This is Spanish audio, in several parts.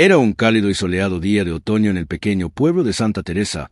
Era un cálido y soleado día de otoño en el pequeño pueblo de Santa Teresa,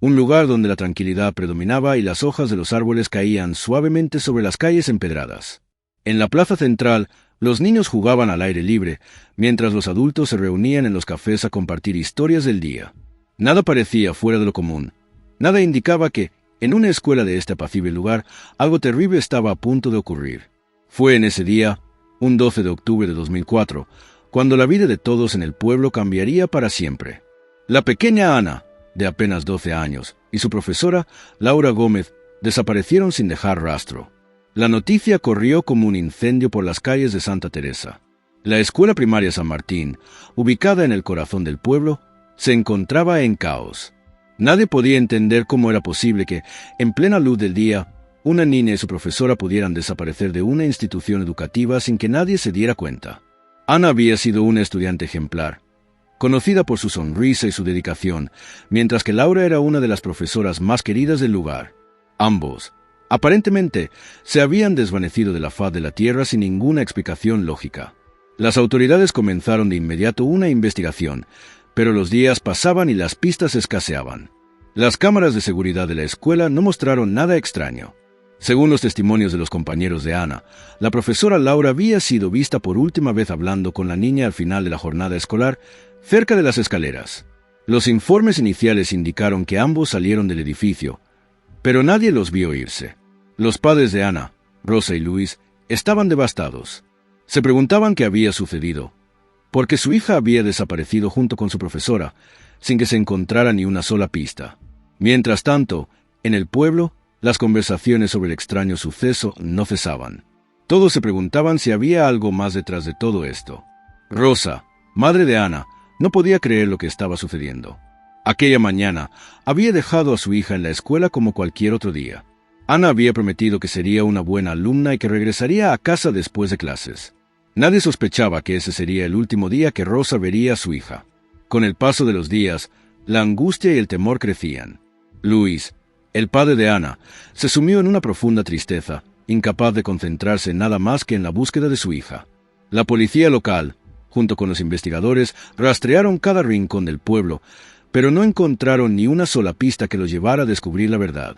un lugar donde la tranquilidad predominaba y las hojas de los árboles caían suavemente sobre las calles empedradas. En la plaza central, los niños jugaban al aire libre, mientras los adultos se reunían en los cafés a compartir historias del día. Nada parecía fuera de lo común. Nada indicaba que, en una escuela de este apacible lugar, algo terrible estaba a punto de ocurrir. Fue en ese día, un 12 de octubre de 2004, cuando la vida de todos en el pueblo cambiaría para siempre. La pequeña Ana, de apenas 12 años, y su profesora, Laura Gómez, desaparecieron sin dejar rastro. La noticia corrió como un incendio por las calles de Santa Teresa. La escuela primaria San Martín, ubicada en el corazón del pueblo, se encontraba en caos. Nadie podía entender cómo era posible que, en plena luz del día, una niña y su profesora pudieran desaparecer de una institución educativa sin que nadie se diera cuenta. Ana había sido una estudiante ejemplar, conocida por su sonrisa y su dedicación, mientras que Laura era una de las profesoras más queridas del lugar. Ambos, aparentemente, se habían desvanecido de la faz de la tierra sin ninguna explicación lógica. Las autoridades comenzaron de inmediato una investigación, pero los días pasaban y las pistas escaseaban. Las cámaras de seguridad de la escuela no mostraron nada extraño. Según los testimonios de los compañeros de Ana, la profesora Laura había sido vista por última vez hablando con la niña al final de la jornada escolar, cerca de las escaleras. Los informes iniciales indicaron que ambos salieron del edificio, pero nadie los vio irse. Los padres de Ana, Rosa y Luis, estaban devastados. Se preguntaban qué había sucedido, porque su hija había desaparecido junto con su profesora, sin que se encontrara ni una sola pista. Mientras tanto, en el pueblo, las conversaciones sobre el extraño suceso no cesaban. Todos se preguntaban si había algo más detrás de todo esto. Rosa, madre de Ana, no podía creer lo que estaba sucediendo. Aquella mañana había dejado a su hija en la escuela como cualquier otro día. Ana había prometido que sería una buena alumna y que regresaría a casa después de clases. Nadie sospechaba que ese sería el último día que Rosa vería a su hija. Con el paso de los días, la angustia y el temor crecían. Luis, el padre de Ana, se sumió en una profunda tristeza, incapaz de concentrarse en nada más que en la búsqueda de su hija. La policía local, junto con los investigadores, rastrearon cada rincón del pueblo, pero no encontraron ni una sola pista que los llevara a descubrir la verdad.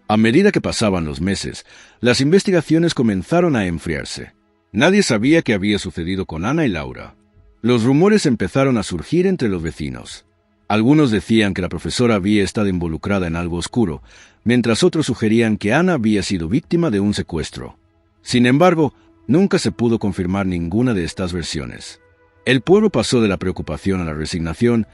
A medida que pasaban los meses, las investigaciones comenzaron a enfriarse. Nadie sabía qué había sucedido con Ana y Laura. Los rumores empezaron a surgir entre los vecinos. Algunos decían que la profesora había estado involucrada en algo oscuro, mientras otros sugerían que Ana había sido víctima de un secuestro. Sin embargo, nunca se pudo confirmar ninguna de estas versiones. El pueblo pasó de la preocupación a la resignación,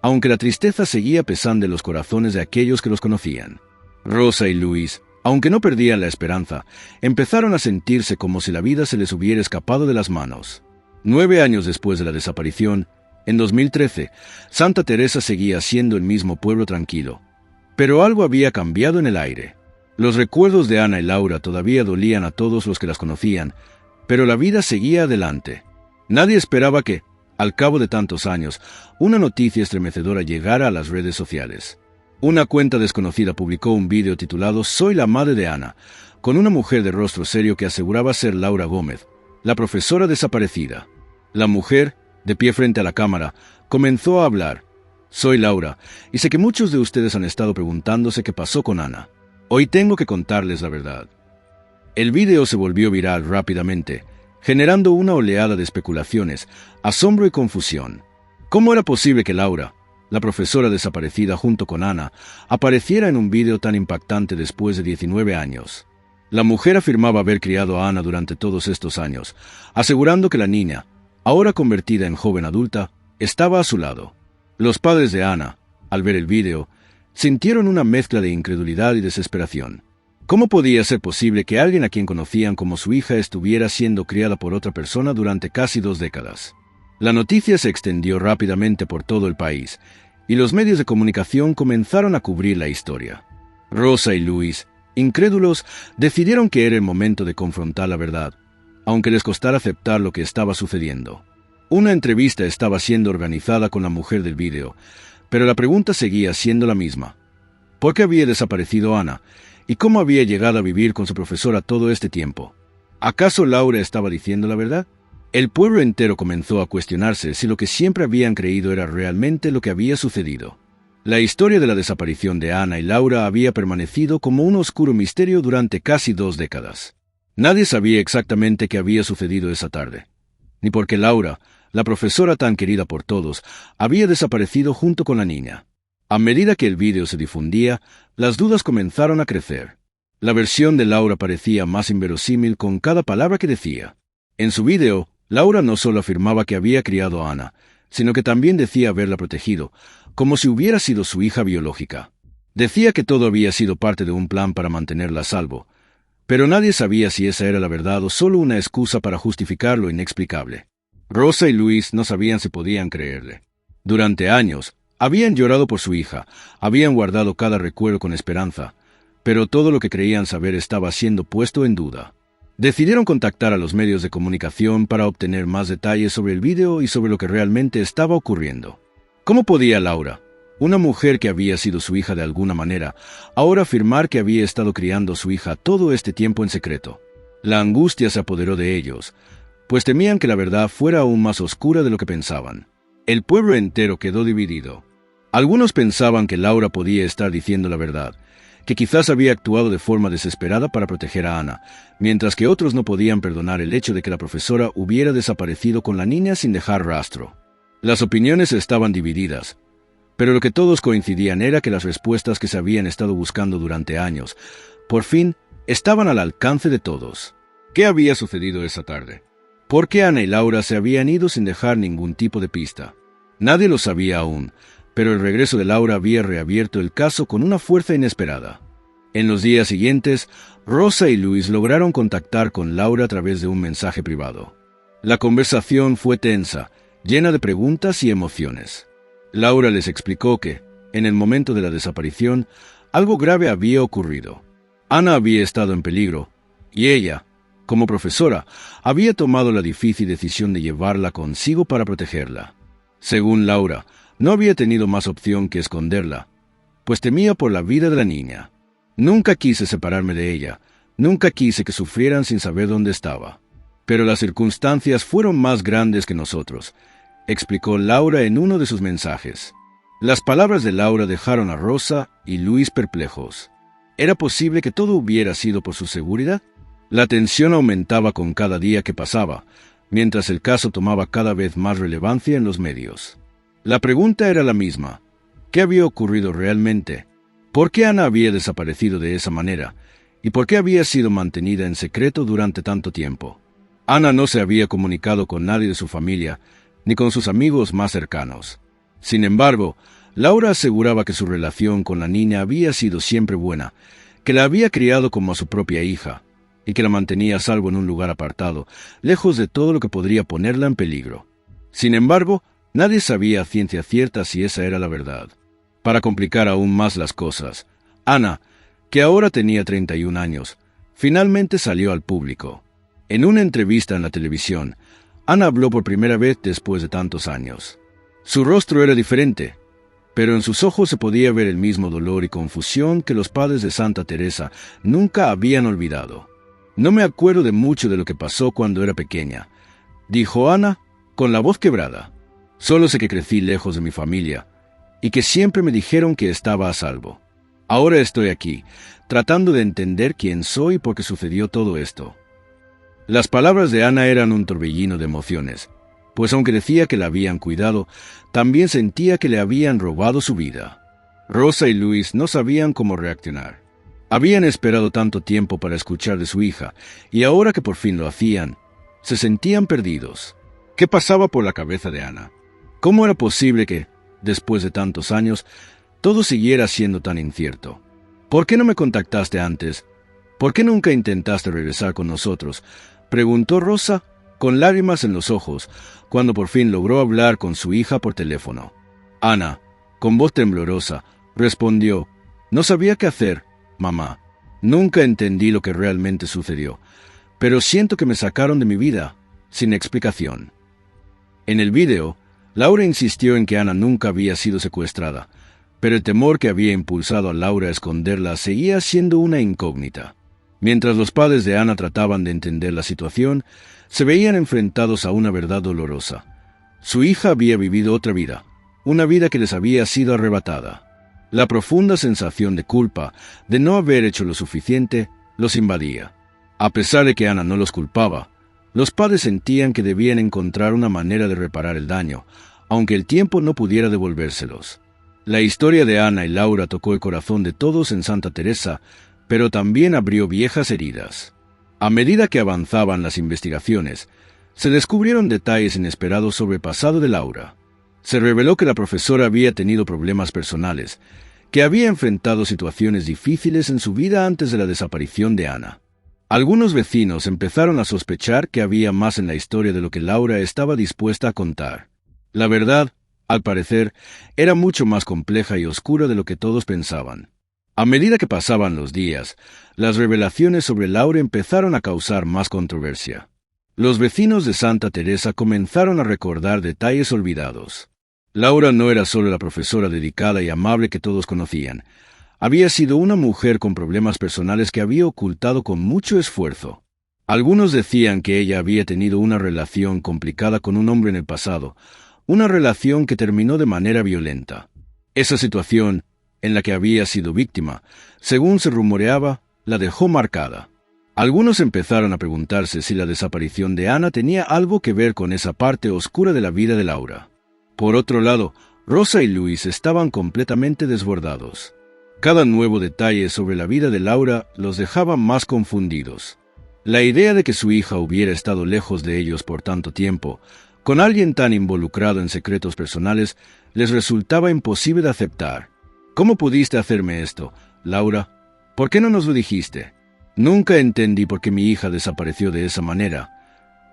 aunque la tristeza seguía pesando en los corazones de aquellos que los conocían. Rosa y Luis, aunque no perdían la esperanza, empezaron a sentirse como si la vida se les hubiera escapado de las manos. 9 años después de la desaparición, en 2013, Santa Teresa seguía siendo el mismo pueblo tranquilo. Pero algo había cambiado en el aire. Los recuerdos de Ana y Laura todavía dolían a todos los que las conocían, pero la vida seguía adelante. Nadie esperaba que, al cabo de tantos años, una noticia estremecedora llegara a las redes sociales. Una cuenta desconocida publicó un vídeo titulado «Soy la madre de Ana», con una mujer de rostro serio que aseguraba ser Laura Gómez, la profesora desaparecida. La mujer, de pie frente a la cámara, comenzó a hablar. «Soy Laura, y sé que muchos de ustedes han estado preguntándose qué pasó con Ana. Hoy tengo que contarles la verdad». El vídeo se volvió viral rápidamente, generando una oleada de especulaciones, asombro y confusión. ¿Cómo era posible que Laura, la profesora desaparecida junto con Ana, apareciera en un vídeo tan impactante después de 19 años? La mujer afirmaba haber criado a Ana durante todos estos años, asegurando que la niña, ahora convertida en joven adulta, estaba a su lado. Los padres de Ana, al ver el vídeo, sintieron una mezcla de incredulidad y desesperación. ¿Cómo podía ser posible que alguien a quien conocían como su hija estuviera siendo criada por otra persona durante casi 2 décadas? La noticia se extendió rápidamente por todo el país, y los medios de comunicación comenzaron a cubrir la historia. Rosa y Luis, incrédulos, decidieron que era el momento de confrontar la verdad, aunque les costara aceptar lo que estaba sucediendo. Una entrevista estaba siendo organizada con la mujer del vídeo, pero la pregunta seguía siendo la misma. ¿Por qué había desaparecido Ana? ¿Y cómo había llegado a vivir con su profesora todo este tiempo? ¿Acaso Laura estaba diciendo la verdad? El pueblo entero comenzó a cuestionarse si lo que siempre habían creído era realmente lo que había sucedido. La historia de la desaparición de Ana y Laura había permanecido como un oscuro misterio durante casi 2 décadas. Nadie sabía exactamente qué había sucedido esa tarde, ni por qué Laura, la profesora tan querida por todos, había desaparecido junto con la niña. A medida que el vídeo se difundía, las dudas comenzaron a crecer. La versión de Laura parecía más inverosímil con cada palabra que decía. En su vídeo, Laura no solo afirmaba que había criado a Ana, sino que también decía haberla protegido, como si hubiera sido su hija biológica. Decía que todo había sido parte de un plan para mantenerla a salvo, pero nadie sabía si esa era la verdad o solo una excusa para justificar lo inexplicable. Rosa y Luis no sabían si podían creerle. Durante años, habían llorado por su hija, habían guardado cada recuerdo con esperanza, pero todo lo que creían saber estaba siendo puesto en duda. Decidieron contactar a los medios de comunicación para obtener más detalles sobre el vídeo y sobre lo que realmente estaba ocurriendo. ¿Cómo podía Laura, una mujer que había sido su hija de alguna manera, ahora afirmar que había estado criando a su hija todo este tiempo en secreto? La angustia se apoderó de ellos, pues temían que la verdad fuera aún más oscura de lo que pensaban. El pueblo entero quedó dividido. Algunos pensaban que Laura podía estar diciendo la verdad, que quizás había actuado de forma desesperada para proteger a Ana, mientras que otros no podían perdonar el hecho de que la profesora hubiera desaparecido con la niña sin dejar rastro. Las opiniones estaban divididas, pero lo que todos coincidían era que las respuestas que se habían estado buscando durante años, por fin, estaban al alcance de todos. ¿Qué había sucedido esa tarde? ¿Por qué Ana y Laura se habían ido sin dejar ningún tipo de pista? Nadie lo sabía aún, pero el regreso de Laura había reabierto el caso con una fuerza inesperada. En los días siguientes, Rosa y Luis lograron contactar con Laura a través de un mensaje privado. La conversación fue tensa, llena de preguntas y emociones. Laura les explicó que, en el momento de la desaparición, algo grave había ocurrido. Ana había estado en peligro, y ella, como profesora, había tomado la difícil decisión de llevarla consigo para protegerla. Según Laura, no había tenido más opción que esconderla, pues temía por la vida de la niña. Nunca quise separarme de ella, nunca quise que sufrieran sin saber dónde estaba. Pero las circunstancias fueron más grandes que nosotros, explicó Laura en uno de sus mensajes. Las palabras de Laura dejaron a Rosa y Luis perplejos. ¿Era posible que todo hubiera sido por su seguridad? La tensión aumentaba con cada día que pasaba, mientras el caso tomaba cada vez más relevancia en los medios. La pregunta era la misma. ¿Qué había ocurrido realmente? ¿Por qué Ana había desaparecido de esa manera? ¿Y por qué había sido mantenida en secreto durante tanto tiempo? Ana no se había comunicado con nadie de su familia, ni con sus amigos más cercanos. Sin embargo, Laura aseguraba que su relación con la niña había sido siempre buena, que la había criado como a su propia hija, y que la mantenía a salvo en un lugar apartado, lejos de todo lo que podría ponerla en peligro. Sin embargo, nadie sabía a ciencia cierta si esa era la verdad. Para complicar aún más las cosas, Ana, que ahora tenía 31 años, finalmente salió al público. En una entrevista en la televisión, Ana habló por primera vez después de tantos años. Su rostro era diferente, pero en sus ojos se podía ver el mismo dolor y confusión que los padres de Santa Teresa nunca habían olvidado. «No me acuerdo de mucho de lo que pasó cuando era pequeña», dijo Ana con la voz quebrada. «Solo sé que crecí lejos de mi familia y que siempre me dijeron que estaba a salvo. Ahora estoy aquí, tratando de entender quién soy y por qué sucedió todo esto». Las palabras de Ana eran un torbellino de emociones, pues aunque decía que la habían cuidado, también sentía que le habían robado su vida. Rosa y Luis no sabían cómo reaccionar. Habían esperado tanto tiempo para escuchar de su hija, y ahora que por fin lo hacían, se sentían perdidos. ¿Qué pasaba por la cabeza de Ana? ¿Cómo era posible que, después de tantos años, todo siguiera siendo tan incierto? ¿Por qué no me contactaste antes? ¿Por qué nunca intentaste regresar con nosotros?, preguntó Rosa, con lágrimas en los ojos, cuando por fin logró hablar con su hija por teléfono. Ana, con voz temblorosa, respondió: «No sabía qué hacer, mamá. Nunca entendí lo que realmente sucedió, pero siento que me sacaron de mi vida, sin explicación». En el vídeo, Laura insistió en que Ana nunca había sido secuestrada, pero el temor que había impulsado a Laura a esconderla seguía siendo una incógnita. Mientras los padres de Ana trataban de entender la situación, se veían enfrentados a una verdad dolorosa. Su hija había vivido otra vida, una vida que les había sido arrebatada. La profunda sensación de culpa, de no haber hecho lo suficiente, los invadía. A pesar de que Ana no los culpaba, los padres sentían que debían encontrar una manera de reparar el daño, aunque el tiempo no pudiera devolvérselos. La historia de Ana y Laura tocó el corazón de todos en Santa Teresa, pero también abrió viejas heridas. A medida que avanzaban las investigaciones, se descubrieron detalles inesperados sobre el pasado de Laura. Se reveló que la profesora había tenido problemas personales, que había enfrentado situaciones difíciles en su vida antes de la desaparición de Ana. Algunos vecinos empezaron a sospechar que había más en la historia de lo que Laura estaba dispuesta a contar. La verdad, al parecer, era mucho más compleja y oscura de lo que todos pensaban. A medida que pasaban los días, las revelaciones sobre Laura empezaron a causar más controversia. Los vecinos de Santa Teresa comenzaron a recordar detalles olvidados. Laura no era solo la profesora dedicada y amable que todos conocían. Había sido una mujer con problemas personales que había ocultado con mucho esfuerzo. Algunos decían que ella había tenido una relación complicada con un hombre en el pasado, una relación que terminó de manera violenta. Esa situación, en la que había sido víctima, según se rumoreaba, la dejó marcada. Algunos empezaron a preguntarse si la desaparición de Ana tenía algo que ver con esa parte oscura de la vida de Laura. Por otro lado, Rosa y Luis estaban completamente desbordados. Cada nuevo detalle sobre la vida de Laura los dejaba más confundidos. La idea de que su hija hubiera estado lejos de ellos por tanto tiempo, con alguien tan involucrado en secretos personales, les resultaba imposible de aceptar. ¿Cómo pudiste hacerme esto, Laura? ¿Por qué no nos lo dijiste? Nunca entendí por qué mi hija desapareció de esa manera.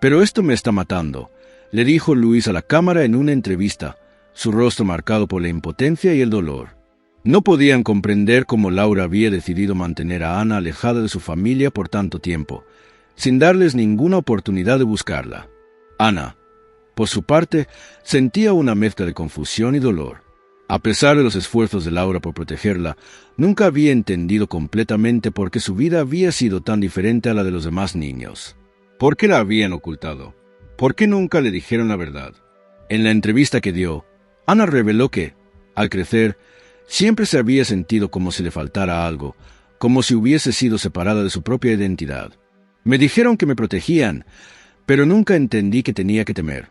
Pero esto me está matando, le dijo Luis a la cámara en una entrevista, su rostro marcado por la impotencia y el dolor. No podían comprender cómo Laura había decidido mantener a Ana alejada de su familia por tanto tiempo, sin darles ninguna oportunidad de buscarla. Ana, por su parte, sentía una mezcla de confusión y dolor. A pesar de los esfuerzos de Laura por protegerla, nunca había entendido completamente por qué su vida había sido tan diferente a la de los demás niños. ¿Por qué la habían ocultado? ¿Por qué nunca le dijeron la verdad? En la entrevista que dio, Ana reveló que, al crecer, siempre se había sentido como si le faltara algo, como si hubiese sido separada de su propia identidad. Me dijeron que me protegían, pero nunca entendí que tenía que temer,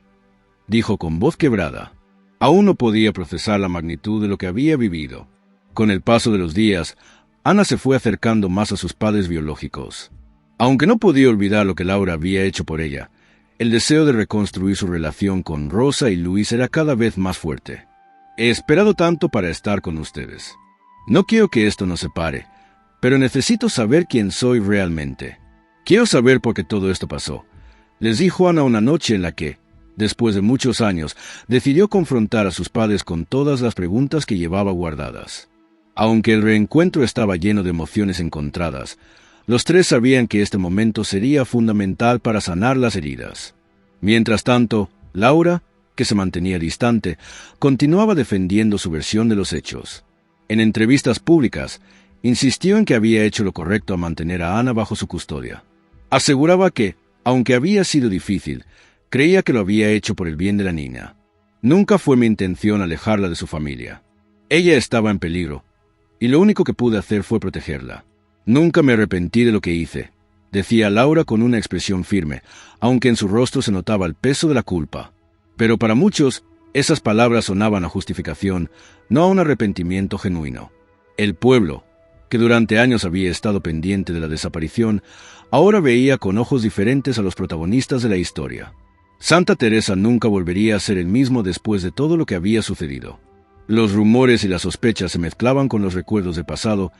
dijo con voz quebrada. Aún no podía procesar la magnitud de lo que había vivido. Con el paso de los días, Ana se fue acercando más a sus padres biológicos. Aunque no podía olvidar lo que Laura había hecho por ella, el deseo de reconstruir su relación con Rosa y Luis era cada vez más fuerte. He esperado tanto para estar con ustedes. No quiero que esto nos separe, pero necesito saber quién soy realmente. Quiero saber por qué todo esto pasó, les dijo Ana una noche en la que, después de muchos años, decidió confrontar a sus padres con todas las preguntas que llevaba guardadas. Aunque el reencuentro estaba lleno de emociones encontradas, los tres sabían que este momento sería fundamental para sanar las heridas. Mientras tanto, Laura, que se mantenía distante, continuaba defendiendo su versión de los hechos. En entrevistas públicas, insistió en que había hecho lo correcto a mantener a Ana bajo su custodia. Aseguraba que, aunque había sido difícil, creía que lo había hecho por el bien de la niña. Nunca fue mi intención alejarla de su familia. Ella estaba en peligro, y lo único que pude hacer fue protegerla. Nunca me arrepentí de lo que hice, decía Laura con una expresión firme, aunque en su rostro se notaba el peso de la culpa. Pero para muchos, esas palabras sonaban a justificación, no a un arrepentimiento genuino. El pueblo, que durante años había estado pendiente de la desaparición, ahora veía con ojos diferentes a los protagonistas de la historia. Santa Teresa nunca volvería a ser el mismo después de todo lo que había sucedido. Los rumores y las sospechas se mezclaban con los recuerdos del pasado,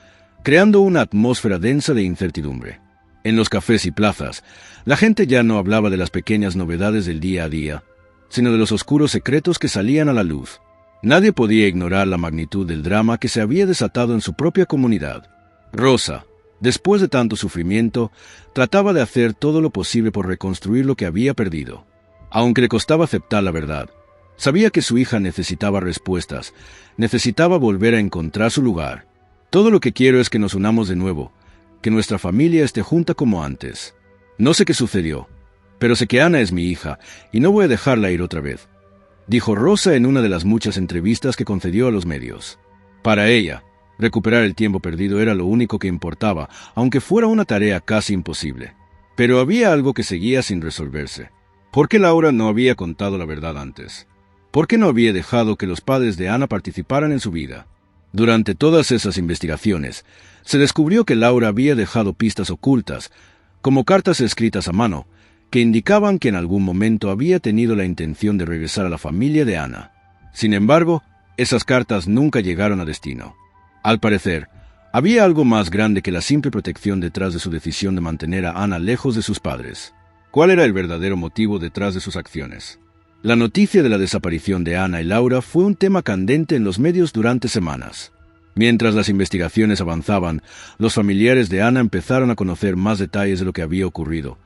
creando una atmósfera densa de incertidumbre. En los cafés y plazas, la gente ya no hablaba de las pequeñas novedades del día a día, sino de los oscuros secretos que salían a la luz. Nadie podía ignorar la magnitud del drama que se había desatado en su propia comunidad. Rosa, después de tanto sufrimiento, trataba de hacer todo lo posible por reconstruir lo que había perdido. Aunque le costaba aceptar la verdad, sabía que su hija necesitaba respuestas, necesitaba volver a encontrar su lugar. Todo lo que quiero es que nos unamos de nuevo, que nuestra familia esté junta como antes. No sé qué sucedió, pero sé que Ana es mi hija y no voy a dejarla ir otra vez, dijo Rosa en una de las muchas entrevistas que concedió a los medios. Para ella, recuperar el tiempo perdido era lo único que importaba, aunque fuera una tarea casi imposible. Pero había algo que seguía sin resolverse. ¿Por qué Laura no había contado la verdad antes? ¿Por qué no había dejado que los padres de Ana participaran en su vida? Durante todas esas investigaciones, se descubrió que Laura había dejado pistas ocultas, como cartas escritas a mano, que indicaban que en algún momento había tenido la intención de regresar a la familia de Ana. Sin embargo, esas cartas nunca llegaron a destino. Al parecer, había algo más grande que la simple protección detrás de su decisión de mantener a Ana lejos de sus padres. ¿Cuál era el verdadero motivo detrás de sus acciones? La noticia de la desaparición de Ana y Laura fue un tema candente en los medios durante semanas. Mientras las investigaciones avanzaban, los familiares de Ana empezaron a conocer más detalles de lo que había ocurrido.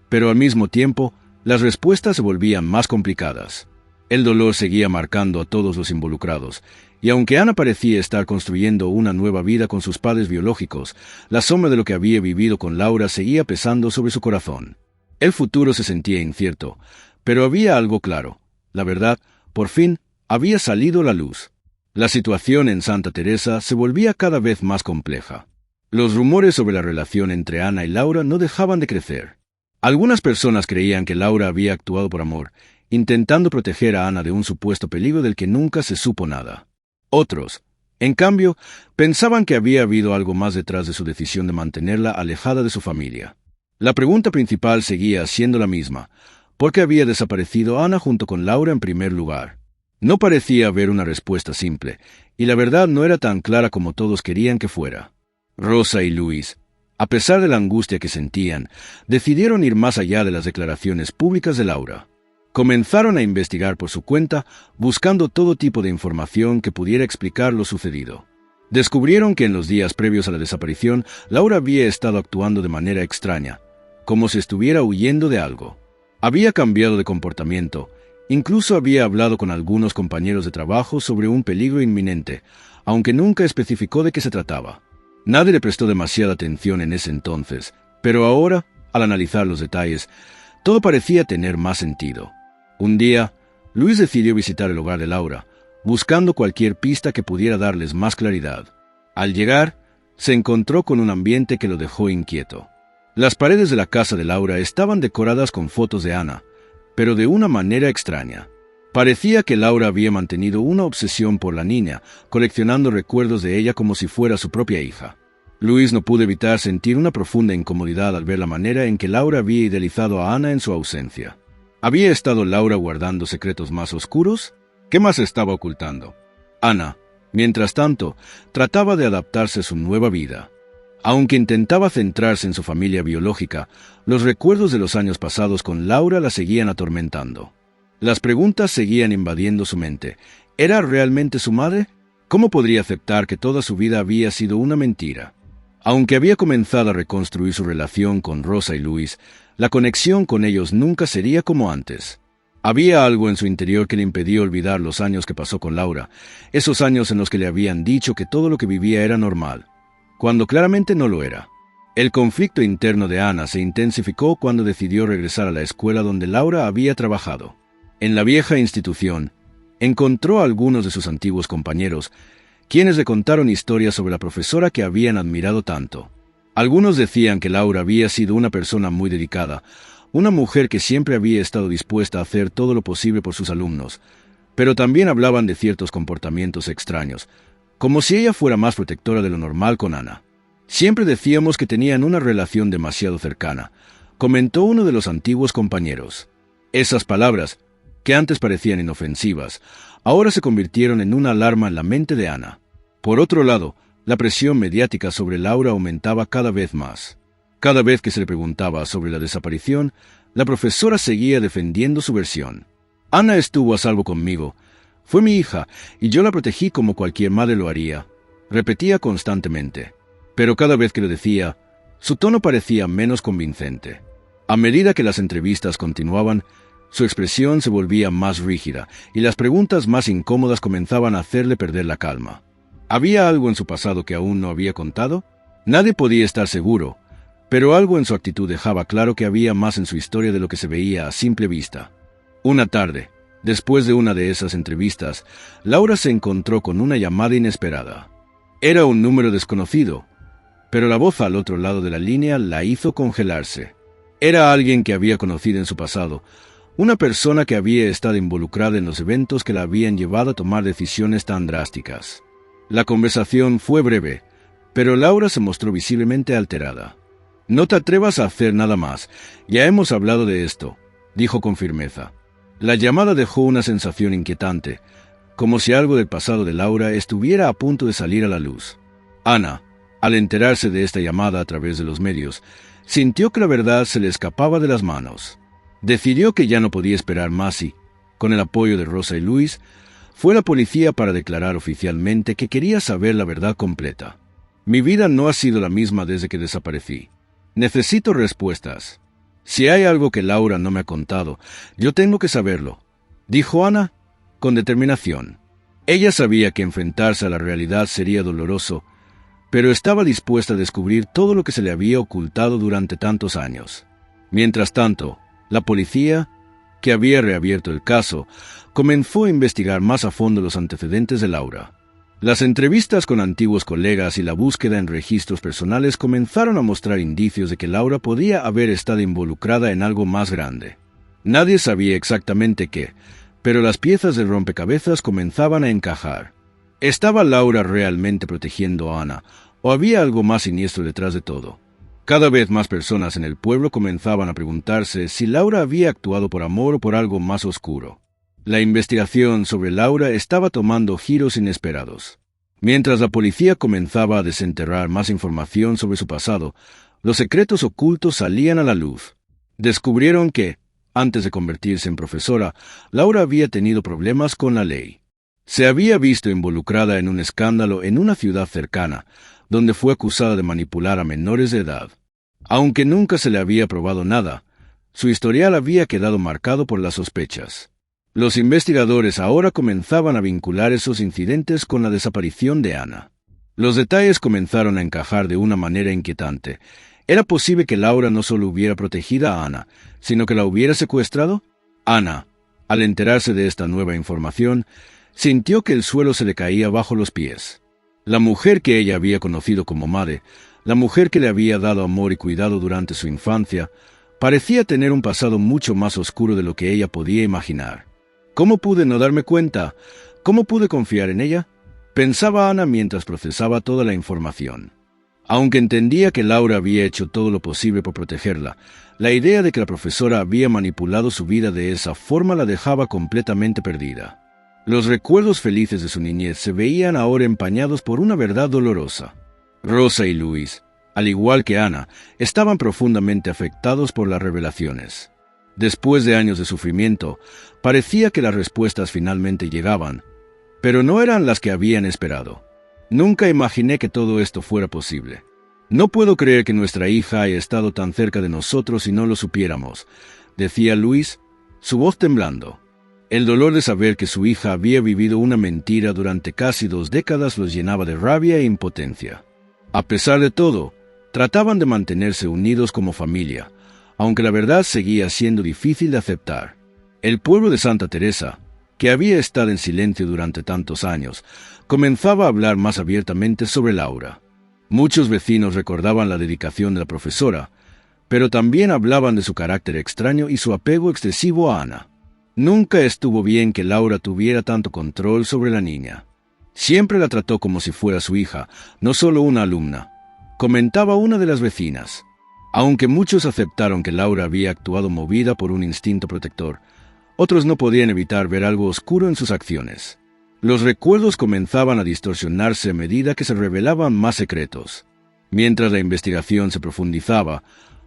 Pero al mismo tiempo, las respuestas se volvían más complicadas. El dolor seguía marcando a todos los involucrados, y aunque Ana parecía estar construyendo una nueva vida con sus padres biológicos, la sombra de lo que había vivido con Laura seguía pesando sobre su corazón. El futuro se sentía incierto, pero había algo claro. La verdad, por fin, había salido a la luz. La situación en Santa Teresa se volvía cada vez más compleja. Los rumores sobre la relación entre Ana y Laura no dejaban de crecer. Algunas personas creían que Laura había actuado por amor, intentando proteger a Ana de un supuesto peligro del que nunca se supo nada. Otros, en cambio, pensaban que había habido algo más detrás de su decisión de mantenerla alejada de su familia. La pregunta principal seguía siendo la misma: ¿por qué había desaparecido Ana junto con Laura en primer lugar? No parecía haber una respuesta simple, y la verdad no era tan clara como todos querían que fuera. Rosa y Luis, a pesar de la angustia que sentían, decidieron ir más allá de las declaraciones públicas de Laura. Comenzaron a investigar por su cuenta, buscando todo tipo de información que pudiera explicar lo sucedido. Descubrieron que en los días previos a la desaparición, Laura había estado actuando de manera extraña, como si estuviera huyendo de algo. Había cambiado de comportamiento, incluso había hablado con algunos compañeros de trabajo sobre un peligro inminente, aunque nunca especificó de qué se trataba. Nadie le prestó demasiada atención en ese entonces, pero ahora, al analizar los detalles, todo parecía tener más sentido. Un día, Luis decidió visitar el hogar de Laura, buscando cualquier pista que pudiera darles más claridad. Al llegar, se encontró con un ambiente que lo dejó inquieto. Las paredes de la casa de Laura estaban decoradas con fotos de Ana, pero de una manera extraña. Parecía que Laura había mantenido una obsesión por la niña, coleccionando recuerdos de ella como si fuera su propia hija. Luis no pudo evitar sentir una profunda incomodidad al ver la manera en que Laura había idealizado a Ana en su ausencia. ¿Había estado Laura guardando secretos más oscuros? ¿Qué más estaba ocultando? Ana, mientras tanto, trataba de adaptarse a su nueva vida. Aunque intentaba centrarse en su familia biológica, los recuerdos de los años pasados con Laura la seguían atormentando. Las preguntas seguían invadiendo su mente. ¿Era realmente su madre? ¿Cómo podría aceptar que toda su vida había sido una mentira? Aunque había comenzado a reconstruir su relación con Rosa y Luis, la conexión con ellos nunca sería como antes. Había algo en su interior que le impedía olvidar los años que pasó con Laura, esos años en los que le habían dicho que todo lo que vivía era normal, cuando claramente no lo era. El conflicto interno de Ana se intensificó cuando decidió regresar a la escuela donde Laura había trabajado. En la vieja institución, encontró a algunos de sus antiguos compañeros, quienes le contaron historias sobre la profesora que habían admirado tanto. Algunos decían que Laura había sido una persona muy dedicada, una mujer que siempre había estado dispuesta a hacer todo lo posible por sus alumnos, pero también hablaban de ciertos comportamientos extraños, como si ella fuera más protectora de lo normal con Ana. Siempre decíamos que tenían una relación demasiado cercana, comentó uno de los antiguos compañeros. Esas palabras, que antes parecían inofensivas, ahora se convirtieron en una alarma en la mente de Ana. Por otro lado, la presión mediática sobre Laura aumentaba cada vez más. Cada vez que se le preguntaba sobre la desaparición, la profesora seguía defendiendo su versión. Ana estuvo a salvo conmigo. Fue mi hija, y yo la protegí como cualquier madre lo haría, repetía constantemente. Pero cada vez que lo decía, su tono parecía menos convincente. A medida que las entrevistas continuaban, su expresión se volvía más rígida, y las preguntas más incómodas comenzaban a hacerle perder la calma. ¿Había algo en su pasado que aún no había contado? Nadie podía estar seguro, pero algo en su actitud dejaba claro que había más en su historia de lo que se veía a simple vista. Una tarde, después de una de esas entrevistas, Laura se encontró con una llamada inesperada. Era un número desconocido, pero la voz al otro lado de la línea la hizo congelarse. Era alguien que había conocido en su pasado, una persona que había estado involucrada en los eventos que la habían llevado a tomar decisiones tan drásticas. La conversación fue breve, pero Laura se mostró visiblemente alterada. «No te atrevas a hacer nada más, ya hemos hablado de esto», dijo con firmeza. La llamada dejó una sensación inquietante, como si algo del pasado de Laura estuviera a punto de salir a la luz. Ana, al enterarse de esta llamada a través de los medios, sintió que la verdad se le escapaba de las manos. Decidió que ya no podía esperar más y, con el apoyo de Rosa y Luis, fue a la policía para declarar oficialmente que quería saber la verdad completa. «Mi vida no ha sido la misma desde que desaparecí. Necesito respuestas. Si hay algo que Laura no me ha contado, yo tengo que saberlo», dijo Ana con determinación. Ella sabía que enfrentarse a la realidad sería doloroso, pero estaba dispuesta a descubrir todo lo que se le había ocultado durante tantos años. Mientras tanto, la policía, que había reabierto el caso, comenzó a investigar más a fondo los antecedentes de Laura. Las entrevistas con antiguos colegas y la búsqueda en registros personales comenzaron a mostrar indicios de que Laura podía haber estado involucrada en algo más grande. Nadie sabía exactamente qué, pero las piezas del rompecabezas comenzaban a encajar. ¿Estaba Laura realmente protegiendo a Ana, o había algo más siniestro detrás de todo? Cada vez más personas en el pueblo comenzaban a preguntarse si Laura había actuado por amor o por algo más oscuro. La investigación sobre Laura estaba tomando giros inesperados. Mientras la policía comenzaba a desenterrar más información sobre su pasado, los secretos ocultos salían a la luz. Descubrieron que, antes de convertirse en profesora, Laura había tenido problemas con la ley. Se había visto involucrada en un escándalo en una ciudad cercana, donde fue acusada de manipular a menores de edad. Aunque nunca se le había probado nada, su historial había quedado marcado por las sospechas. Los investigadores ahora comenzaban a vincular esos incidentes con la desaparición de Ana. Los detalles comenzaron a encajar de una manera inquietante. ¿Era posible que Laura no solo hubiera protegido a Ana, sino que la hubiera secuestrado? Ana, al enterarse de esta nueva información, sintió que el suelo se le caía bajo los pies. La mujer que ella había conocido como madre, la mujer que le había dado amor y cuidado durante su infancia, parecía tener un pasado mucho más oscuro de lo que ella podía imaginar. ¿Cómo pude no darme cuenta? ¿Cómo pude confiar en ella?, pensaba Ana mientras procesaba toda la información. Aunque entendía que Laura había hecho todo lo posible por protegerla, la idea de que la profesora había manipulado su vida de esa forma la dejaba completamente perdida. Los recuerdos felices de su niñez se veían ahora empañados por una verdad dolorosa. Rosa y Luis, al igual que Ana, estaban profundamente afectados por las revelaciones. Después de años de sufrimiento, parecía que las respuestas finalmente llegaban, pero no eran las que habían esperado. Nunca imaginé que todo esto fuera posible. No puedo creer que nuestra hija haya estado tan cerca de nosotros y no lo supiéramos, decía Luis, su voz temblando. El dolor de saber que su hija había vivido una mentira durante casi 2 décadas los llenaba de rabia e impotencia. A pesar de todo, trataban de mantenerse unidos como familia, aunque la verdad seguía siendo difícil de aceptar. El pueblo de Santa Teresa, que había estado en silencio durante tantos años, comenzaba a hablar más abiertamente sobre Laura. Muchos vecinos recordaban la dedicación de la profesora, pero también hablaban de su carácter extraño y su apego excesivo a Ana. Nunca estuvo bien que Laura tuviera tanto control sobre la niña. Siempre la trató como si fuera su hija, no solo una alumna, comentaba una de las vecinas. Aunque muchos aceptaron que Laura había actuado movida por un instinto protector, otros no podían evitar ver algo oscuro en sus acciones. Los recuerdos comenzaban a distorsionarse a medida que se revelaban más secretos. Mientras la investigación se profundizaba,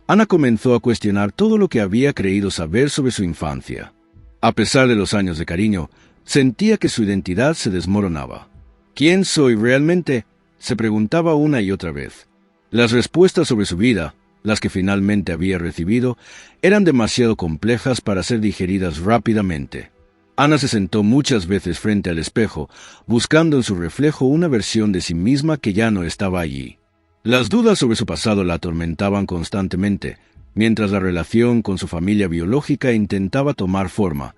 Ana comenzó a cuestionar todo lo que había creído saber sobre su infancia. A pesar de los años de cariño, sentía que su identidad se desmoronaba. ¿Quién soy realmente?, se preguntaba una y otra vez. Las respuestas sobre su vida, las que finalmente había recibido, eran demasiado complejas para ser digeridas rápidamente. Ana se sentó muchas veces frente al espejo, buscando en su reflejo una versión de sí misma que ya no estaba allí. Las dudas sobre su pasado la atormentaban constantemente, mientras la relación con su familia biológica intentaba tomar forma,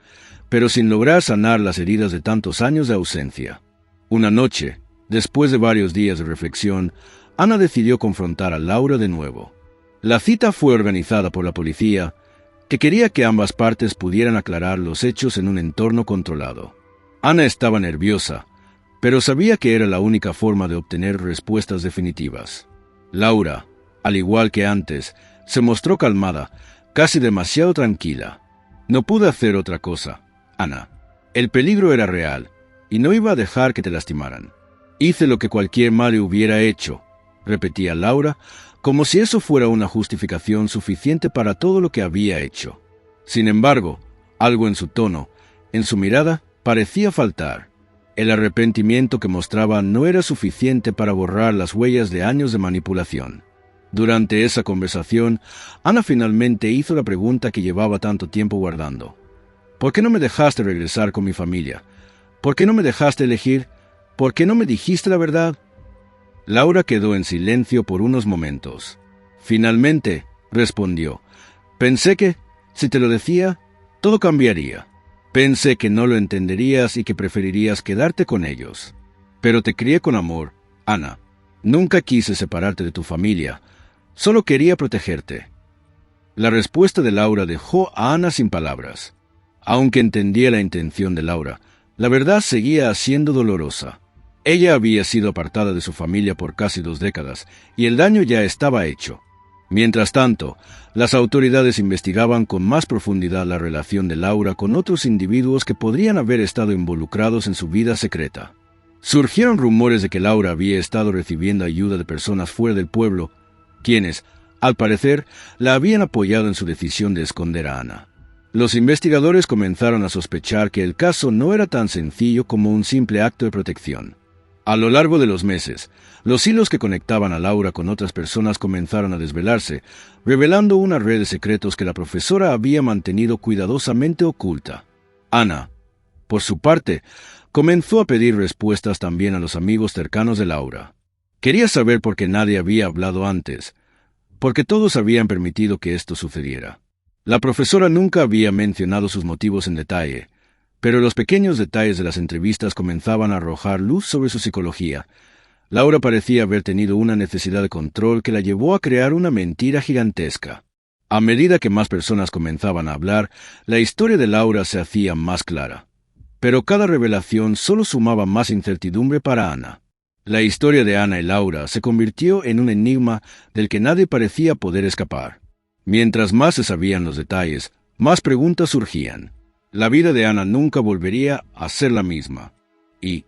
pero sin lograr sanar las heridas de tantos años de ausencia. Una noche, después de varios días de reflexión, Ana decidió confrontar a Laura de nuevo. La cita fue organizada por la policía, que quería que ambas partes pudieran aclarar los hechos en un entorno controlado. Ana estaba nerviosa, pero sabía que era la única forma de obtener respuestas definitivas. Laura, al igual que antes, se mostró calmada, casi demasiado tranquila. No pude hacer otra cosa, Ana. El peligro era real, y no iba a dejar que te lastimaran. Hice lo que cualquier madre hubiera hecho, repetía Laura, como si eso fuera una justificación suficiente para todo lo que había hecho. Sin embargo, algo en su tono, en su mirada, parecía faltar. El arrepentimiento que mostraba no era suficiente para borrar las huellas de años de manipulación. Durante esa conversación, Ana finalmente hizo la pregunta que llevaba tanto tiempo guardando. ¿Por qué no me dejaste regresar con mi familia? ¿Por qué no me dejaste elegir? ¿Por qué no me dijiste la verdad? Laura quedó en silencio por unos momentos. Finalmente, respondió, pensé que, si te lo decía, todo cambiaría. Pensé que no lo entenderías y que preferirías quedarte con ellos. Pero te crié con amor, Ana. Nunca quise separarte de tu familia. Solo quería protegerte. La respuesta de Laura dejó a Ana sin palabras. Aunque entendía la intención de Laura, la verdad seguía siendo dolorosa. Ella había sido apartada de su familia por casi 2 décadas, y el daño ya estaba hecho. Mientras tanto, las autoridades investigaban con más profundidad la relación de Laura con otros individuos que podrían haber estado involucrados en su vida secreta. Surgieron rumores de que Laura había estado recibiendo ayuda de personas fuera del pueblo, quienes, al parecer, la habían apoyado en su decisión de esconder a Ana. Los investigadores comenzaron a sospechar que el caso no era tan sencillo como un simple acto de protección. A lo largo de los meses, los hilos que conectaban a Laura con otras personas comenzaron a desvelarse, revelando una red de secretos que la profesora había mantenido cuidadosamente oculta. Ana, por su parte, comenzó a pedir respuestas también a los amigos cercanos de Laura. Quería saber por qué nadie había hablado antes, porque todos habían permitido que esto sucediera. La profesora nunca había mencionado sus motivos en detalle, pero los pequeños detalles de las entrevistas comenzaban a arrojar luz sobre su psicología. Laura parecía haber tenido una necesidad de control que la llevó a crear una mentira gigantesca. A medida que más personas comenzaban a hablar, la historia de Laura se hacía más clara. Pero cada revelación solo sumaba más incertidumbre para Ana. La historia de Ana y Laura se convirtió en un enigma del que nadie parecía poder escapar. Mientras más se sabían los detalles, más preguntas surgían. La vida de Ana nunca volvería a ser la misma. Y,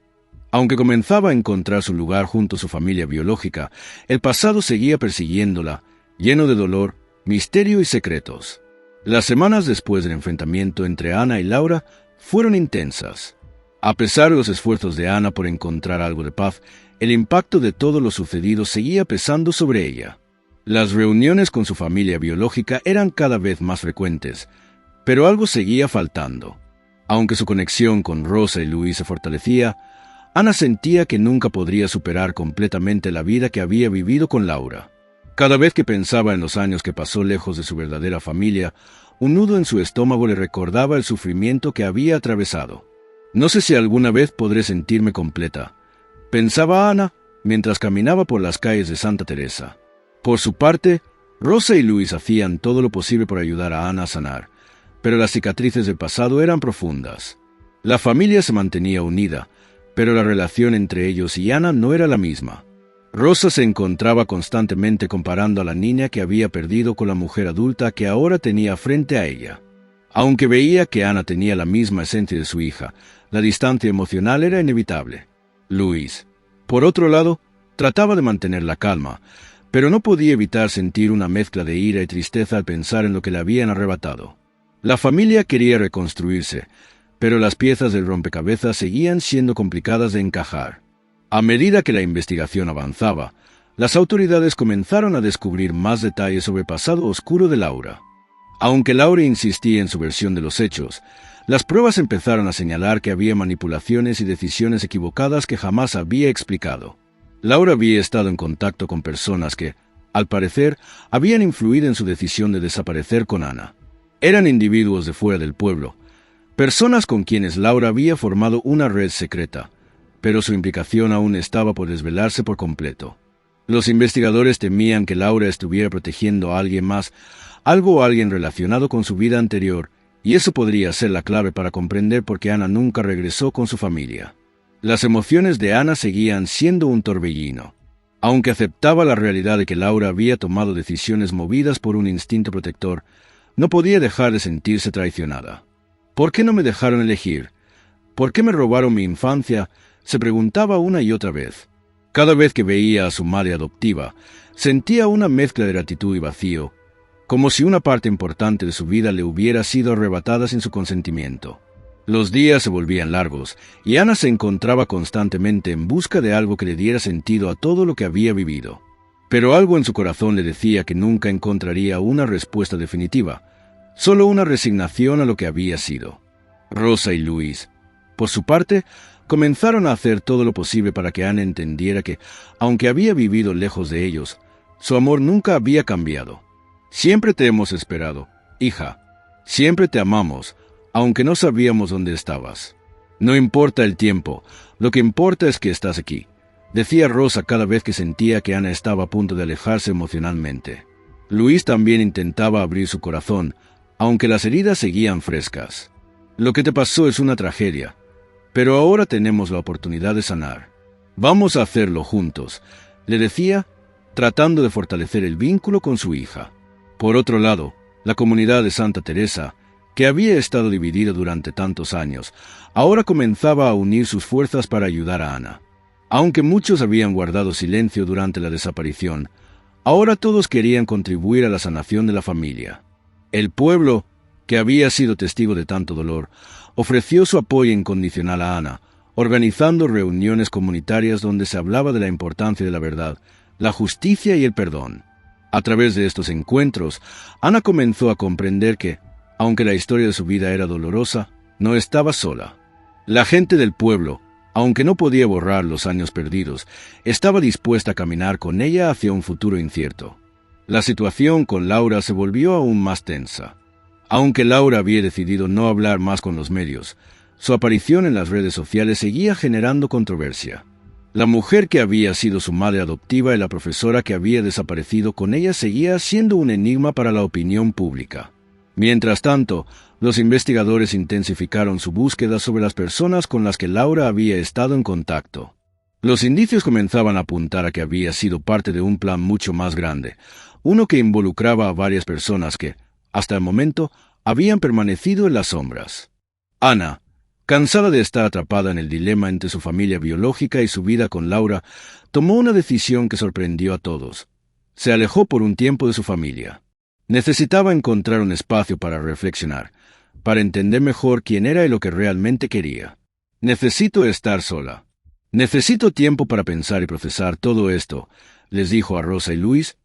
aunque comenzaba a encontrar su lugar junto a su familia biológica, el pasado seguía persiguiéndola, lleno de dolor, misterio y secretos. Las semanas después del enfrentamiento entre Ana y Laura fueron intensas. A pesar de los esfuerzos de Ana por encontrar algo de paz, el impacto de todo lo sucedido seguía pesando sobre ella. Las reuniones con su familia biológica eran cada vez más frecuentes, pero algo seguía faltando. Aunque su conexión con Rosa y Luis se fortalecía, Ana sentía que nunca podría superar completamente la vida que había vivido con Laura. Cada vez que pensaba en los años que pasó lejos de su verdadera familia, un nudo en su estómago le recordaba el sufrimiento que había atravesado. No sé si alguna vez podré sentirme completa, pensaba Ana mientras caminaba por las calles de Santa Teresa. Por su parte, Rosa y Luis hacían todo lo posible por ayudar a Ana a sanar, pero las cicatrices del pasado eran profundas. La familia se mantenía unida, pero la relación entre ellos y Ana no era la misma. Rosa se encontraba constantemente comparando a la niña que había perdido con la mujer adulta que ahora tenía frente a ella. Aunque veía que Ana tenía la misma esencia de su hija, la distancia emocional era inevitable. Luis, por otro lado, trataba de mantener la calma, pero no podía evitar sentir una mezcla de ira y tristeza al pensar en lo que le habían arrebatado. La familia quería reconstruirse, pero las piezas del rompecabezas seguían siendo complicadas de encajar. A medida que la investigación avanzaba, las autoridades comenzaron a descubrir más detalles sobre el pasado oscuro de Laura. Aunque Laura insistía en su versión de los hechos, las pruebas empezaron a señalar que había manipulaciones y decisiones equivocadas que jamás había explicado. Laura había estado en contacto con personas que, al parecer, habían influido en su decisión de desaparecer con Ana. Eran individuos de fuera del pueblo, personas con quienes Laura había formado una red secreta, pero su implicación aún estaba por desvelarse por completo. Los investigadores temían que Laura estuviera protegiendo a alguien más, algo o alguien relacionado con su vida anterior, y eso podría ser la clave para comprender por qué Ana nunca regresó con su familia. Las emociones de Ana seguían siendo un torbellino. Aunque aceptaba la realidad de que Laura había tomado decisiones movidas por un instinto protector, no podía dejar de sentirse traicionada. ¿Por qué no me dejaron elegir? ¿Por qué me robaron mi infancia?, se preguntaba una y otra vez. Cada vez que veía a su madre adoptiva, sentía una mezcla de gratitud y vacío, como si una parte importante de su vida le hubiera sido arrebatada sin su consentimiento. Los días se volvían largos, y Ana se encontraba constantemente en busca de algo que le diera sentido a todo lo que había vivido. Pero algo en su corazón le decía que nunca encontraría una respuesta definitiva, solo una resignación a lo que había sido. Rosa y Luis, por su parte, comenzaron a hacer todo lo posible para que Ana entendiera que, aunque había vivido lejos de ellos, su amor nunca había cambiado. Siempre te hemos esperado, hija. Siempre te amamos, aunque no sabíamos dónde estabas. No importa el tiempo, lo que importa es que estás aquí, decía Rosa cada vez que sentía que Ana estaba a punto de alejarse emocionalmente. Luis también intentaba abrir su corazón, aunque las heridas seguían frescas. Lo que te pasó es una tragedia, pero ahora tenemos la oportunidad de sanar. Vamos a hacerlo juntos, le decía, tratando de fortalecer el vínculo con su hija. Por otro lado, la comunidad de Santa Teresa, que había estado dividida durante tantos años, ahora comenzaba a unir sus fuerzas para ayudar a Ana. Aunque muchos habían guardado silencio durante la desaparición, ahora todos querían contribuir a la sanación de la familia. El pueblo, que había sido testigo de tanto dolor, ofreció su apoyo incondicional a Ana, organizando reuniones comunitarias donde se hablaba de la importancia de la verdad, la justicia y el perdón. A través de estos encuentros, Ana comenzó a comprender que, aunque la historia de su vida era dolorosa, no estaba sola. La gente del pueblo, aunque no podía borrar los años perdidos, estaba dispuesta a caminar con ella hacia un futuro incierto. La situación con Laura se volvió aún más tensa. Aunque Laura había decidido no hablar más con los medios, su aparición en las redes sociales seguía generando controversia. La mujer que había sido su madre adoptiva y la profesora que había desaparecido con ella seguía siendo un enigma para la opinión pública. Mientras tanto, los investigadores intensificaron su búsqueda sobre las personas con las que Laura había estado en contacto. Los indicios comenzaban a apuntar a que había sido parte de un plan mucho más grande, uno que involucraba a varias personas que, hasta el momento, habían permanecido en las sombras. Ana, cansada de estar atrapada en el dilema entre su familia biológica y su vida con Laura, tomó una decisión que sorprendió a todos. Se alejó por un tiempo de su familia. Necesitaba encontrar un espacio para reflexionar, para entender mejor quién era y lo que realmente quería. Necesito estar sola. Necesito tiempo para pensar y procesar todo esto, les dijo a Rosa y Luis,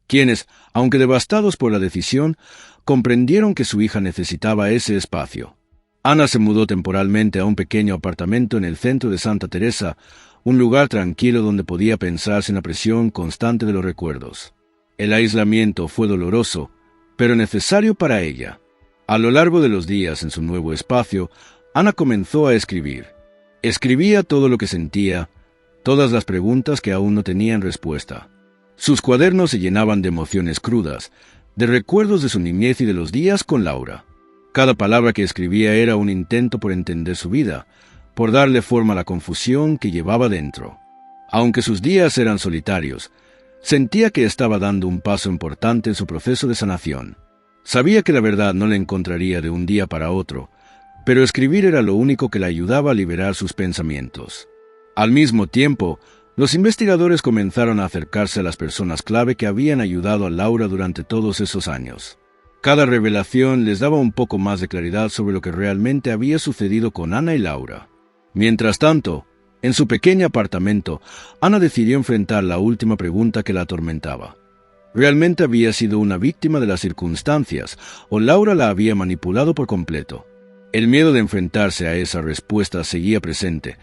quienes, aunque devastados por la decisión, comprendieron que su hija necesitaba ese espacio. Ana se mudó temporalmente a un pequeño apartamento en el centro de Santa Teresa, un lugar tranquilo donde podía pensar sin la presión constante de los recuerdos. El aislamiento fue doloroso, pero necesario para ella. A lo largo de los días en su nuevo espacio, Ana comenzó a escribir. Escribía todo lo que sentía, todas las preguntas que aún no tenían respuesta. Sus cuadernos se llenaban de emociones crudas, de recuerdos de su niñez y de los días con Laura. Cada palabra que escribía era un intento por entender su vida, por darle forma a la confusión que llevaba dentro. Aunque sus días eran solitarios, sentía que estaba dando un paso importante en su proceso de sanación. Sabía que la verdad no la encontraría de un día para otro, pero escribir era lo único que le ayudaba a liberar sus pensamientos. Al mismo tiempo, los investigadores comenzaron a acercarse a las personas clave que habían ayudado a Laura durante todos esos años. Cada revelación les daba un poco más de claridad sobre lo que realmente había sucedido con Ana y Laura. Mientras tanto, en su pequeño apartamento, Ana decidió enfrentar la última pregunta que la atormentaba. ¿Realmente había sido una víctima de las circunstancias o Laura la había manipulado por completo? El miedo de enfrentarse a esa respuesta seguía presente,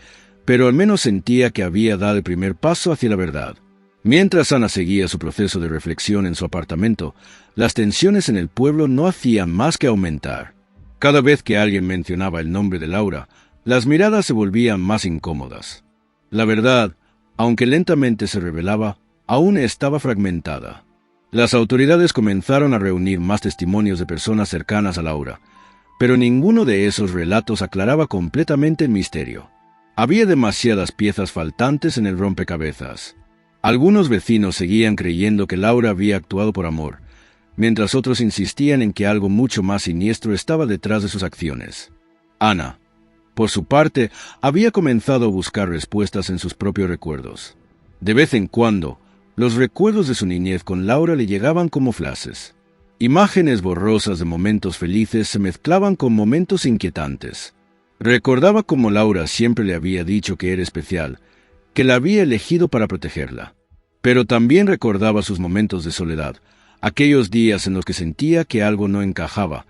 pero al menos sentía que había dado el primer paso hacia la verdad. Mientras Ana seguía su proceso de reflexión en su apartamento, las tensiones en el pueblo no hacían más que aumentar. Cada vez que alguien mencionaba el nombre de Laura, las miradas se volvían más incómodas. La verdad, aunque lentamente se revelaba, aún estaba fragmentada. Las autoridades comenzaron a reunir más testimonios de personas cercanas a Laura, pero ninguno de esos relatos aclaraba completamente el misterio. Había demasiadas piezas faltantes en el rompecabezas. Algunos vecinos seguían creyendo que Laura había actuado por amor, mientras otros insistían en que algo mucho más siniestro estaba detrás de sus acciones. Ana, por su parte, había comenzado a buscar respuestas en sus propios recuerdos. De vez en cuando, los recuerdos de su niñez con Laura le llegaban como flashes. Imágenes borrosas de momentos felices se mezclaban con momentos inquietantes. Recordaba cómo Laura siempre le había dicho que era especial, que la había elegido para protegerla. Pero también recordaba sus momentos de soledad, aquellos días en los que sentía que algo no encajaba,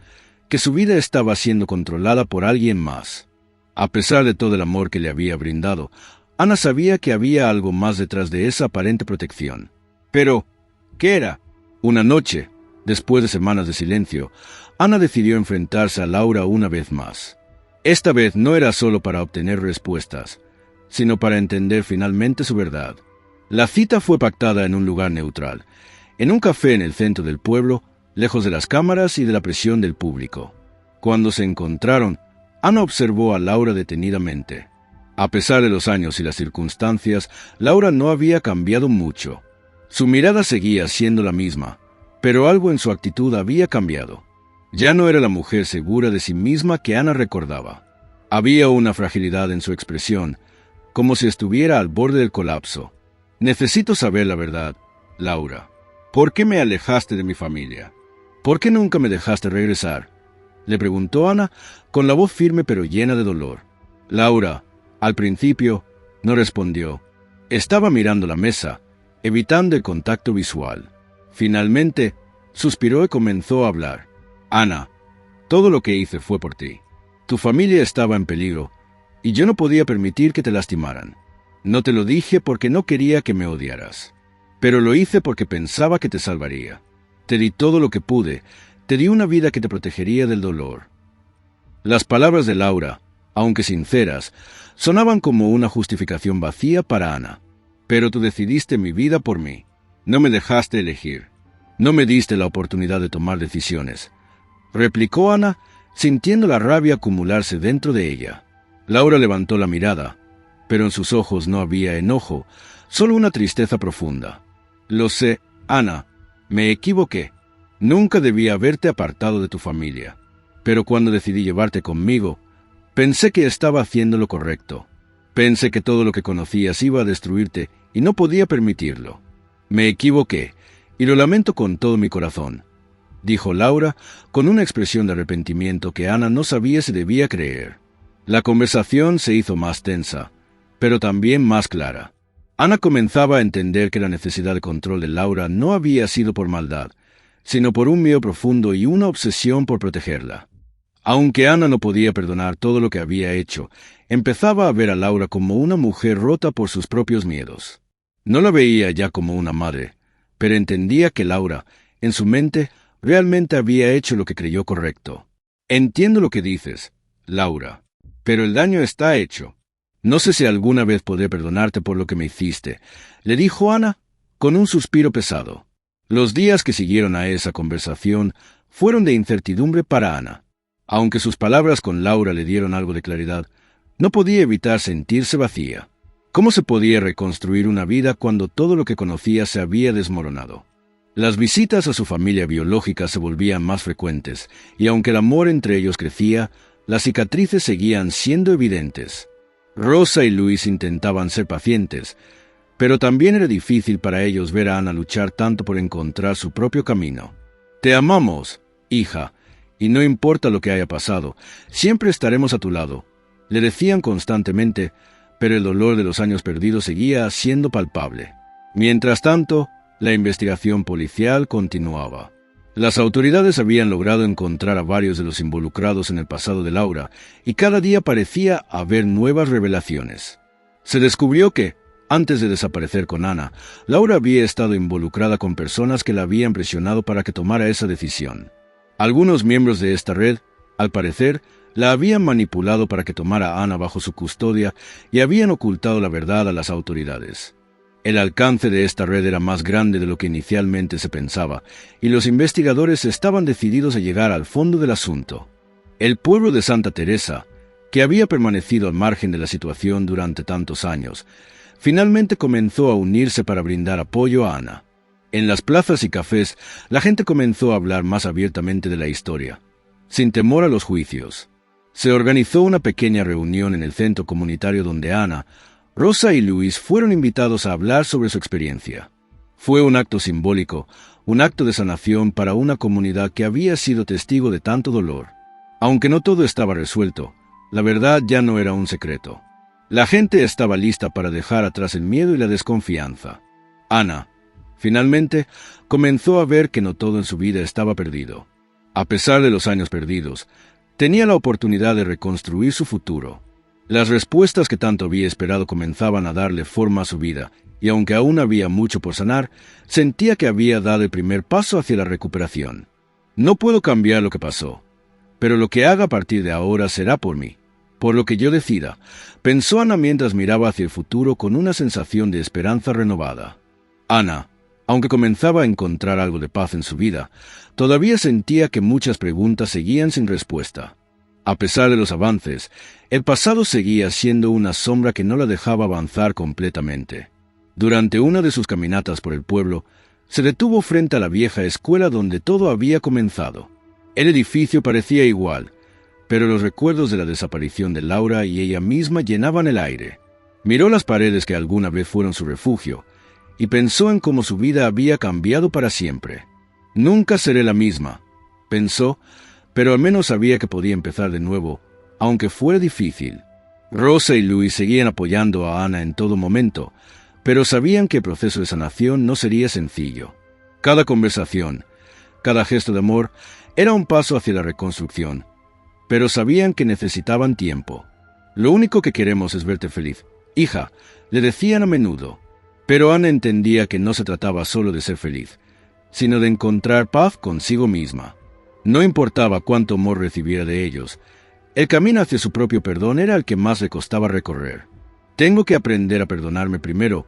que su vida estaba siendo controlada por alguien más. A pesar de todo el amor que le había brindado, Ana sabía que había algo más detrás de esa aparente protección. Pero, ¿qué era? Una noche, después de semanas de silencio, Ana decidió enfrentarse a Laura una vez más. Esta vez no era solo para obtener respuestas, sino para entender finalmente su verdad. La cita fue pactada en un lugar neutral, en un café en el centro del pueblo, lejos de las cámaras y de la presión del público. Cuando se encontraron, Ana observó a Laura detenidamente. A pesar de los años y las circunstancias, Laura no había cambiado mucho. Su mirada seguía siendo la misma, pero algo en su actitud había cambiado. Ya no era la mujer segura de sí misma que Ana recordaba. Había una fragilidad en su expresión, como si estuviera al borde del colapso. Necesito saber la verdad, Laura. ¿Por qué me alejaste de mi familia? ¿Por qué nunca me dejaste regresar? Le preguntó Ana, con la voz firme pero llena de dolor. Laura, al principio, no respondió. Estaba mirando la mesa, evitando el contacto visual. Finalmente, suspiró y comenzó a hablar. Ana, todo lo que hice fue por ti. Tu familia estaba en peligro, y yo no podía permitir que te lastimaran. No te lo dije porque no quería que me odiaras, pero lo hice porque pensaba que te salvaría. Te di todo lo que pude, te di una vida que te protegería del dolor. Las palabras de Laura, aunque sinceras, sonaban como una justificación vacía para Ana. Pero tú decidiste mi vida por mí. No me dejaste elegir. No me diste la oportunidad de tomar decisiones, replicó Ana, sintiendo la rabia acumularse dentro de ella. Laura levantó la mirada, pero en sus ojos no había enojo, solo una tristeza profunda. Lo sé, Ana, me equivoqué. Nunca debía haberte apartado de tu familia, pero cuando decidí llevarte conmigo, pensé que estaba haciendo lo correcto. Pensé que todo lo que conocías iba a destruirte y no podía permitirlo. Me equivoqué, y lo lamento con todo mi corazón, dijo Laura, con una expresión de arrepentimiento que Ana no sabía si debía creer. La conversación se hizo más tensa, pero también más clara. Ana comenzaba a entender que la necesidad de control de Laura no había sido por maldad, sino por un miedo profundo y una obsesión por protegerla. Aunque Ana no podía perdonar todo lo que había hecho, empezaba a ver a Laura como una mujer rota por sus propios miedos. No la veía ya como una madre, pero entendía que Laura, en su mente, realmente había hecho lo que creyó correcto. Entiendo lo que dices, Laura, pero el daño está hecho. No sé si alguna vez podré perdonarte por lo que me hiciste, le dijo Ana, con un suspiro pesado. Los días que siguieron a esa conversación fueron de incertidumbre para Ana. Aunque sus palabras con Laura le dieron algo de claridad, no podía evitar sentirse vacía. ¿Cómo se podía reconstruir una vida cuando todo lo que conocía se había desmoronado? Las visitas a su familia biológica se volvían más frecuentes, y aunque el amor entre ellos crecía, las cicatrices seguían siendo evidentes. Rosa y Luis intentaban ser pacientes, pero también era difícil para ellos ver a Ana luchar tanto por encontrar su propio camino. Te amamos, hija, y no importa lo que haya pasado, siempre estaremos a tu lado, le decían constantemente, pero el dolor de los años perdidos seguía siendo palpable. Mientras tanto, la investigación policial continuaba. Las autoridades habían logrado encontrar a varios de los involucrados en el pasado de Laura, y cada día parecía haber nuevas revelaciones. Se descubrió que, antes de desaparecer con Ana, Laura había estado involucrada con personas que la habían presionado para que tomara esa decisión. Algunos miembros de esta red, al parecer, la habían manipulado para que tomara a Ana bajo su custodia y habían ocultado la verdad a las autoridades. El alcance de esta red era más grande de lo que inicialmente se pensaba, y los investigadores estaban decididos a llegar al fondo del asunto. El pueblo de Santa Teresa, que había permanecido al margen de la situación durante tantos años, finalmente comenzó a unirse para brindar apoyo a Ana. En las plazas y cafés, la gente comenzó a hablar más abiertamente de la historia, sin temor a los juicios. Se organizó una pequeña reunión en el centro comunitario donde Ana, Rosa y Luis fueron invitados a hablar sobre su experiencia. Fue un acto simbólico, un acto de sanación para una comunidad que había sido testigo de tanto dolor. Aunque no todo estaba resuelto, la verdad ya no era un secreto. La gente estaba lista para dejar atrás el miedo y la desconfianza. Ana, finalmente, comenzó a ver que no todo en su vida estaba perdido. A pesar de los años perdidos, tenía la oportunidad de reconstruir su futuro. Las respuestas que tanto había esperado comenzaban a darle forma a su vida, y aunque aún había mucho por sanar, sentía que había dado el primer paso hacia la recuperación. No puedo cambiar lo que pasó, pero lo que haga a partir de ahora será por mí, por lo que yo decida, pensó Ana mientras miraba hacia el futuro con una sensación de esperanza renovada. Ana, aunque comenzaba a encontrar algo de paz en su vida, todavía sentía que muchas preguntas seguían sin respuesta. A pesar de los avances, el pasado seguía siendo una sombra que no la dejaba avanzar completamente. Durante una de sus caminatas por el pueblo, se detuvo frente a la vieja escuela donde todo había comenzado. El edificio parecía igual, pero los recuerdos de la desaparición de Laura y ella misma llenaban el aire. Miró las paredes que alguna vez fueron su refugio, y pensó en cómo su vida había cambiado para siempre. Nunca seré la misma, pensó, pero al menos sabía que podía empezar de nuevo, aunque fuera difícil. Rosa y Luis seguían apoyando a Ana en todo momento, pero sabían que el proceso de sanación no sería sencillo. Cada conversación, cada gesto de amor, era un paso hacia la reconstrucción, pero sabían que necesitaban tiempo. Lo único que queremos es verte feliz, hija, le decían a menudo. Pero Ana entendía que no se trataba solo de ser feliz, sino de encontrar paz consigo misma. No importaba cuánto amor recibiera de ellos, el camino hacia su propio perdón era el que más le costaba recorrer. Tengo que aprender a perdonarme primero,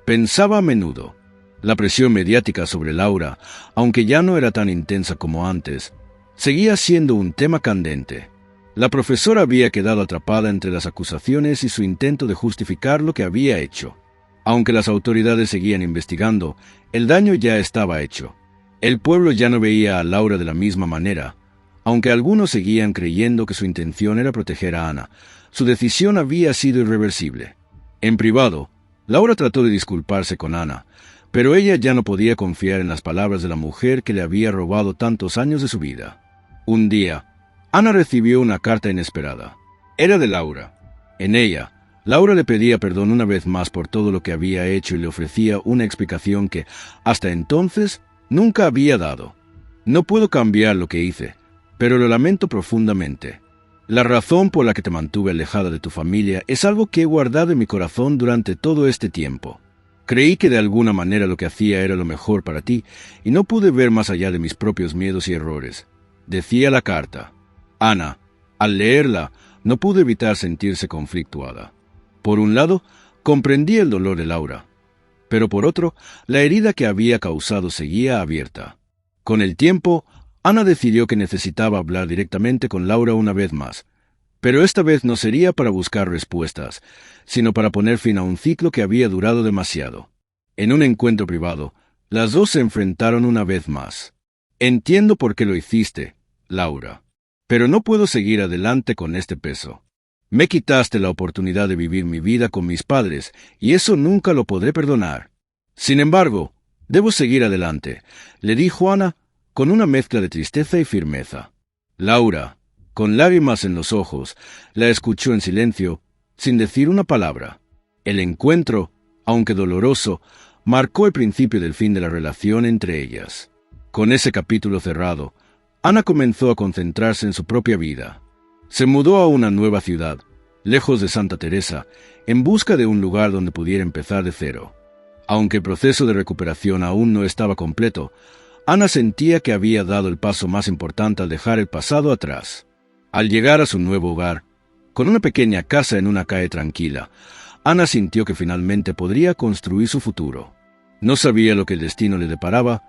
pensaba a menudo. La presión mediática sobre Laura, aunque ya no era tan intensa como antes, seguía siendo un tema candente. La profesora había quedado atrapada entre las acusaciones y su intento de justificar lo que había hecho. Aunque las autoridades seguían investigando, el daño ya estaba hecho. El pueblo ya no veía a Laura de la misma manera. Aunque algunos seguían creyendo que su intención era proteger a Ana, su decisión había sido irreversible. En privado, Laura trató de disculparse con Ana, pero ella ya no podía confiar en las palabras de la mujer que le había robado tantos años de su vida. Un día, Ana recibió una carta inesperada. Era de Laura. En ella, Laura le pedía perdón una vez más por todo lo que había hecho y le ofrecía una explicación que, hasta entonces, nunca había dado. No puedo cambiar lo que hice, pero lo lamento profundamente. La razón por la que te mantuve alejada de tu familia es algo que he guardado en mi corazón durante todo este tiempo. Creí que de alguna manera lo que hacía era lo mejor para ti, y no pude ver más allá de mis propios miedos y errores. Decía la carta. Ana, al leerla, no pude evitar sentirse conflictuada. Por un lado, comprendí el dolor de Laura, pero por otro, la herida que había causado seguía abierta. Con el tiempo, Ana decidió que necesitaba hablar directamente con Laura una vez más, pero esta vez no sería para buscar respuestas, sino para poner fin a un ciclo que había durado demasiado. En un encuentro privado, las dos se enfrentaron una vez más. Entiendo por qué lo hiciste, Laura, pero no puedo seguir adelante con este peso. Me quitaste la oportunidad de vivir mi vida con mis padres, y eso nunca lo podré perdonar. Sin embargo, debo seguir adelante, le dijo Ana, con una mezcla de tristeza y firmeza. Laura, con lágrimas en los ojos, la escuchó en silencio, sin decir una palabra. El encuentro, aunque doloroso, marcó el principio del fin de la relación entre ellas. Con ese capítulo cerrado, Ana comenzó a concentrarse en su propia vida. Se mudó a una nueva ciudad, lejos de Santa Teresa, en busca de un lugar donde pudiera empezar de cero. Aunque el proceso de recuperación aún no estaba completo, Ana sentía que había dado el paso más importante al dejar el pasado atrás. Al llegar a su nuevo hogar, con una pequeña casa en una calle tranquila, Ana sintió que finalmente podría construir su futuro. No sabía lo que el destino le deparaba,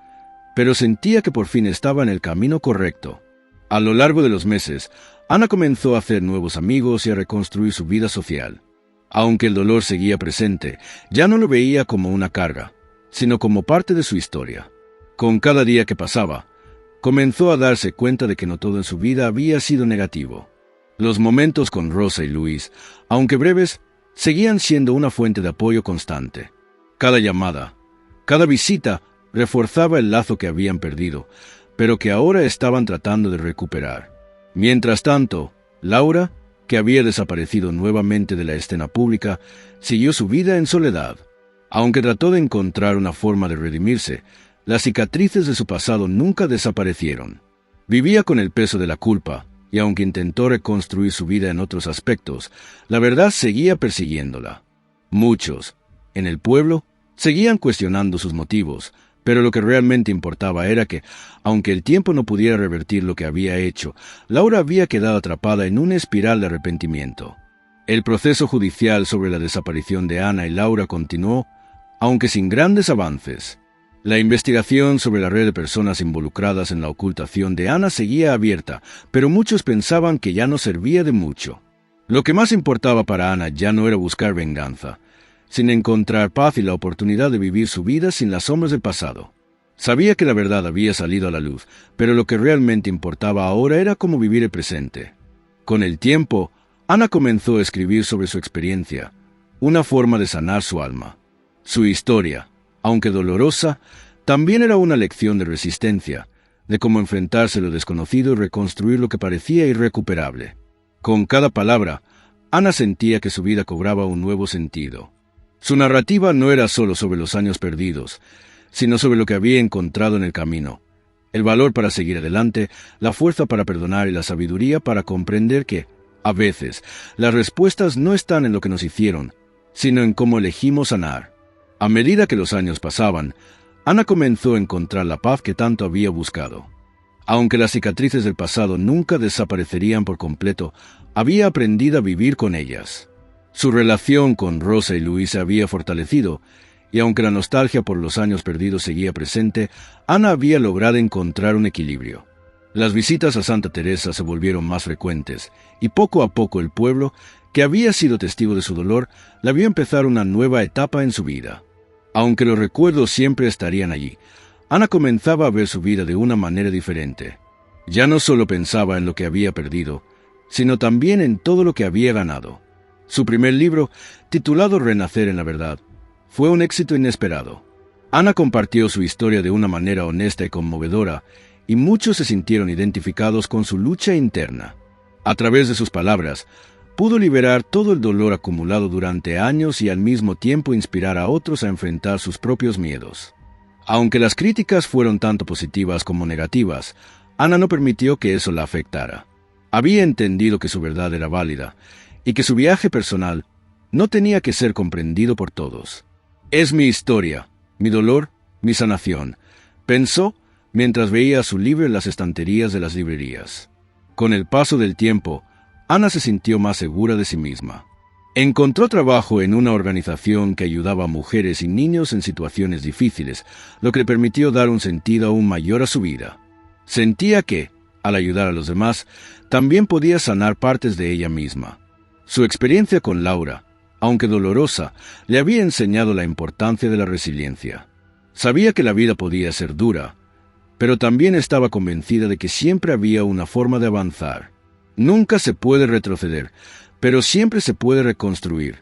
pero sentía que por fin estaba en el camino correcto. A lo largo de los meses, Ana comenzó a hacer nuevos amigos y a reconstruir su vida social. Aunque el dolor seguía presente, ya no lo veía como una carga, sino como parte de su historia. Con cada día que pasaba, comenzó a darse cuenta de que no todo en su vida había sido negativo. Los momentos con Rosa y Luis, aunque breves, seguían siendo una fuente de apoyo constante. Cada llamada, cada visita reforzaba el lazo que habían perdido, pero que ahora estaban tratando de recuperar. Mientras tanto, Laura, que había desaparecido nuevamente de la escena pública, siguió su vida en soledad. Aunque trató de encontrar una forma de redimirse, las cicatrices de su pasado nunca desaparecieron. Vivía con el peso de la culpa, y aunque intentó reconstruir su vida en otros aspectos, la verdad seguía persiguiéndola. Muchos, en el pueblo, seguían cuestionando sus motivos, pero lo que realmente importaba era que, aunque el tiempo no pudiera revertir lo que había hecho, Laura había quedado atrapada en una espiral de arrepentimiento. El proceso judicial sobre la desaparición de Ana y Laura continuó, aunque sin grandes avances. La investigación sobre la red de personas involucradas en la ocultación de Ana seguía abierta, pero muchos pensaban que ya no servía de mucho. Lo que más importaba para Ana ya no era buscar venganza, sino encontrar paz y la oportunidad de vivir su vida sin las sombras del pasado. Sabía que la verdad había salido a la luz, pero lo que realmente importaba ahora era cómo vivir el presente. Con el tiempo, Ana comenzó a escribir sobre su experiencia, una forma de sanar su alma. Su historia, aunque dolorosa, también era una lección de resistencia, de cómo enfrentarse a lo desconocido y reconstruir lo que parecía irrecuperable. Con cada palabra, Ana sentía que su vida cobraba un nuevo sentido. Su narrativa no era solo sobre los años perdidos, sino sobre lo que había encontrado en el camino, el valor para seguir adelante, la fuerza para perdonar y la sabiduría para comprender que, a veces, las respuestas no están en lo que nos hicieron, sino en cómo elegimos sanar. A medida que los años pasaban, Ana comenzó a encontrar la paz que tanto había buscado. Aunque las cicatrices del pasado nunca desaparecerían por completo, había aprendido a vivir con ellas. Su relación con Rosa y Luis se había fortalecido, y aunque la nostalgia por los años perdidos seguía presente, Ana había logrado encontrar un equilibrio. Las visitas a Santa Teresa se volvieron más frecuentes, y poco a poco el pueblo, que había sido testigo de su dolor, la vio empezar una nueva etapa en su vida. Aunque los recuerdos siempre estarían allí, Ana comenzaba a ver su vida de una manera diferente. Ya no solo pensaba en lo que había perdido, sino también en todo lo que había ganado. Su primer libro, titulado Renacer en la Verdad, fue un éxito inesperado. Ana compartió su historia de una manera honesta y conmovedora, y muchos se sintieron identificados con su lucha interna. A través de sus palabras, pudo liberar todo el dolor acumulado durante años y al mismo tiempo inspirar a otros a enfrentar sus propios miedos. Aunque las críticas fueron tanto positivas como negativas, Ana no permitió que eso la afectara. Había entendido que su verdad era válida y que su viaje personal no tenía que ser comprendido por todos. «Es mi historia, mi dolor, mi sanación», pensó mientras veía su libro en las estanterías de las librerías. Con el paso del tiempo, Ana se sintió más segura de sí misma. Encontró trabajo en una organización que ayudaba a mujeres y niños en situaciones difíciles, lo que le permitió dar un sentido aún mayor a su vida. Sentía que, al ayudar a los demás, también podía sanar partes de ella misma. Su experiencia con Laura, aunque dolorosa, le había enseñado la importancia de la resiliencia. Sabía que la vida podía ser dura, pero también estaba convencida de que siempre había una forma de avanzar. Nunca se puede retroceder, pero siempre se puede reconstruir,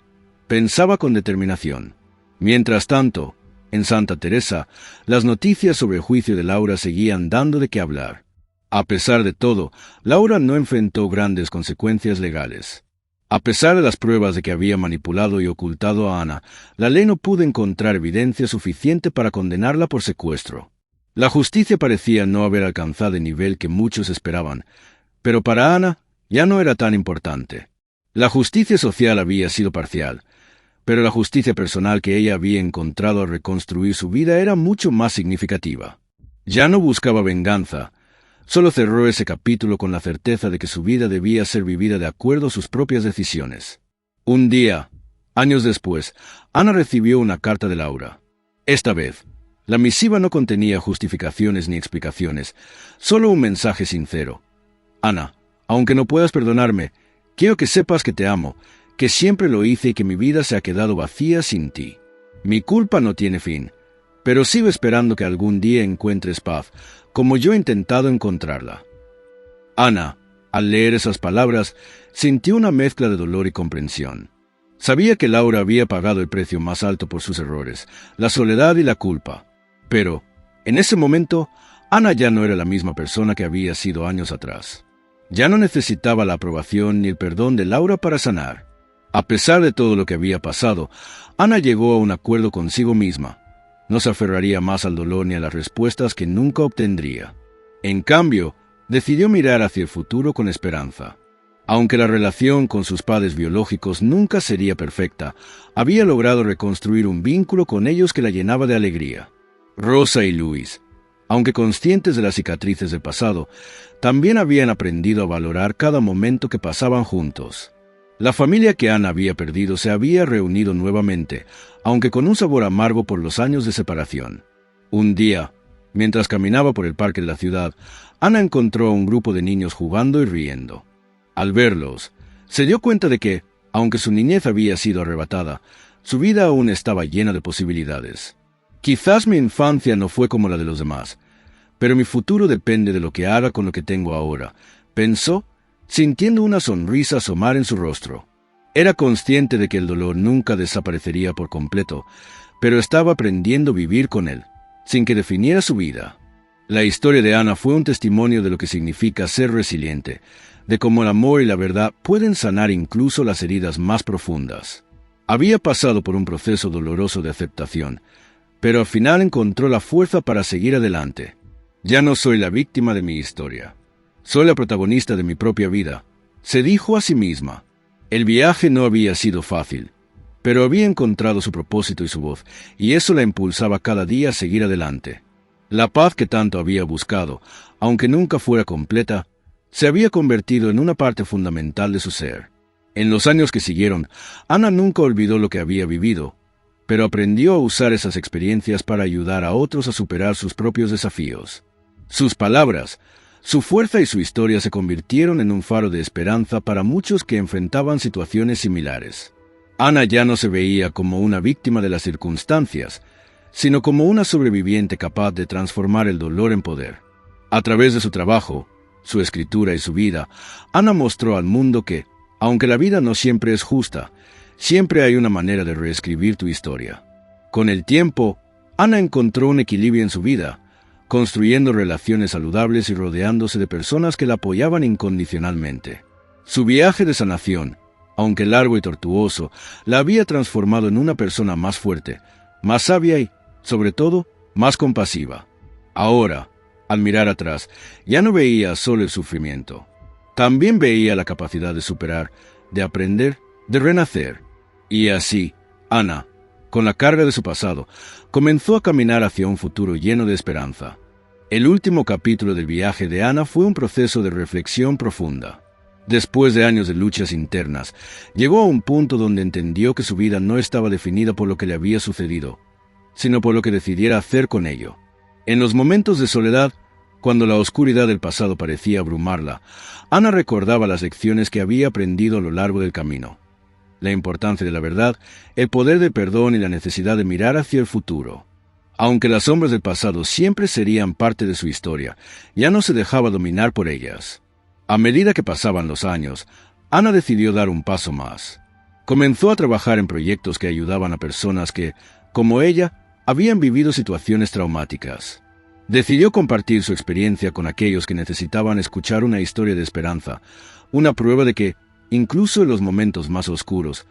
pensaba con determinación. Mientras tanto, en Santa Teresa, las noticias sobre el juicio de Laura seguían dando de qué hablar. A pesar de todo, Laura no enfrentó grandes consecuencias legales. A pesar de las pruebas de que había manipulado y ocultado a Ana, la ley no pudo encontrar evidencia suficiente para condenarla por secuestro. La justicia parecía no haber alcanzado el nivel que muchos esperaban, pero para Ana ya no era tan importante. La justicia social había sido parcial, pero la justicia personal que ella había encontrado al reconstruir su vida era mucho más significativa. Ya no buscaba venganza, solo cerró ese capítulo con la certeza de que su vida debía ser vivida de acuerdo a sus propias decisiones. Un día, años después, Ana recibió una carta de Laura. Esta vez, la misiva no contenía justificaciones ni explicaciones, solo un mensaje sincero. Ana, aunque no puedas perdonarme, quiero que sepas que te amo, que siempre lo hice y que mi vida se ha quedado vacía sin ti. Mi culpa no tiene fin, pero sigo esperando que algún día encuentres paz, como yo he intentado encontrarla. Ana, al leer esas palabras, sintió una mezcla de dolor y comprensión. Sabía que Laura había pagado el precio más alto por sus errores, la soledad y la culpa. Pero, en ese momento, Ana ya no era la misma persona que había sido años atrás. Ya no necesitaba la aprobación ni el perdón de Laura para sanar. A pesar de todo lo que había pasado, Ana llegó a un acuerdo consigo misma. No se aferraría más al dolor ni a las respuestas que nunca obtendría. En cambio, decidió mirar hacia el futuro con esperanza. Aunque la relación con sus padres biológicos nunca sería perfecta, había logrado reconstruir un vínculo con ellos que la llenaba de alegría. Rosa y Luis, aunque conscientes de las cicatrices del pasado, también habían aprendido a valorar cada momento que pasaban juntos. La familia que Ana había perdido se había reunido nuevamente, aunque con un sabor amargo por los años de separación. Un día, mientras caminaba por el parque de la ciudad, Ana encontró a un grupo de niños jugando y riendo. Al verlos, se dio cuenta de que, aunque su niñez había sido arrebatada, su vida aún estaba llena de posibilidades. Quizás mi infancia no fue como la de los demás, pero mi futuro depende de lo que haga con lo que tengo ahora, pensó, sintiendo una sonrisa asomar en su rostro. Era consciente de que el dolor nunca desaparecería por completo, pero estaba aprendiendo a vivir con él, sin que definiera su vida. La historia de Ana fue un testimonio de lo que significa ser resiliente, de cómo el amor y la verdad pueden sanar incluso las heridas más profundas. Había pasado por un proceso doloroso de aceptación, pero al final encontró la fuerza para seguir adelante. Ya no soy la víctima de mi historia. Soy la protagonista de mi propia vida, se dijo a sí misma. El viaje no había sido fácil, pero había encontrado su propósito y su voz, y eso la impulsaba cada día a seguir adelante. La paz que tanto había buscado, aunque nunca fuera completa, se había convertido en una parte fundamental de su ser. En los años que siguieron, Ana nunca olvidó lo que había vivido, pero aprendió a usar esas experiencias para ayudar a otros a superar sus propios desafíos. Sus palabras, su fuerza y su historia se convirtieron en un faro de esperanza para muchos que enfrentaban situaciones similares. Ana ya no se veía como una víctima de las circunstancias, sino como una sobreviviente capaz de transformar el dolor en poder. A través de su trabajo, su escritura y su vida, Ana mostró al mundo que, aunque la vida no siempre es justa, siempre hay una manera de reescribir tu historia. Con el tiempo, Ana encontró un equilibrio en su vida, construyendo relaciones saludables y rodeándose de personas que la apoyaban incondicionalmente. Su viaje de sanación, aunque largo y tortuoso, la había transformado en una persona más fuerte, más sabia y, sobre todo, más compasiva. Ahora, al mirar atrás, ya no veía solo el sufrimiento. También veía la capacidad de superar, de aprender, de renacer. Y así, Ana, con la carga de su pasado, comenzó a caminar hacia un futuro lleno de esperanza. El último capítulo del viaje de Ana fue un proceso de reflexión profunda. Después de años de luchas internas, llegó a un punto donde entendió que su vida no estaba definida por lo que le había sucedido, sino por lo que decidiera hacer con ello. En los momentos de soledad, cuando la oscuridad del pasado parecía abrumarla, Ana recordaba las lecciones que había aprendido a lo largo del camino. La importancia de la verdad, el poder del perdón y la necesidad de mirar hacia el futuro. Aunque las sombras del pasado siempre serían parte de su historia, ya no se dejaba dominar por ellas. A medida que pasaban los años, Ana decidió dar un paso más. Comenzó a trabajar en proyectos que ayudaban a personas que, como ella, habían vivido situaciones traumáticas. Decidió compartir su experiencia con aquellos que necesitaban escuchar una historia de esperanza, una prueba de que, incluso en los momentos más oscuros,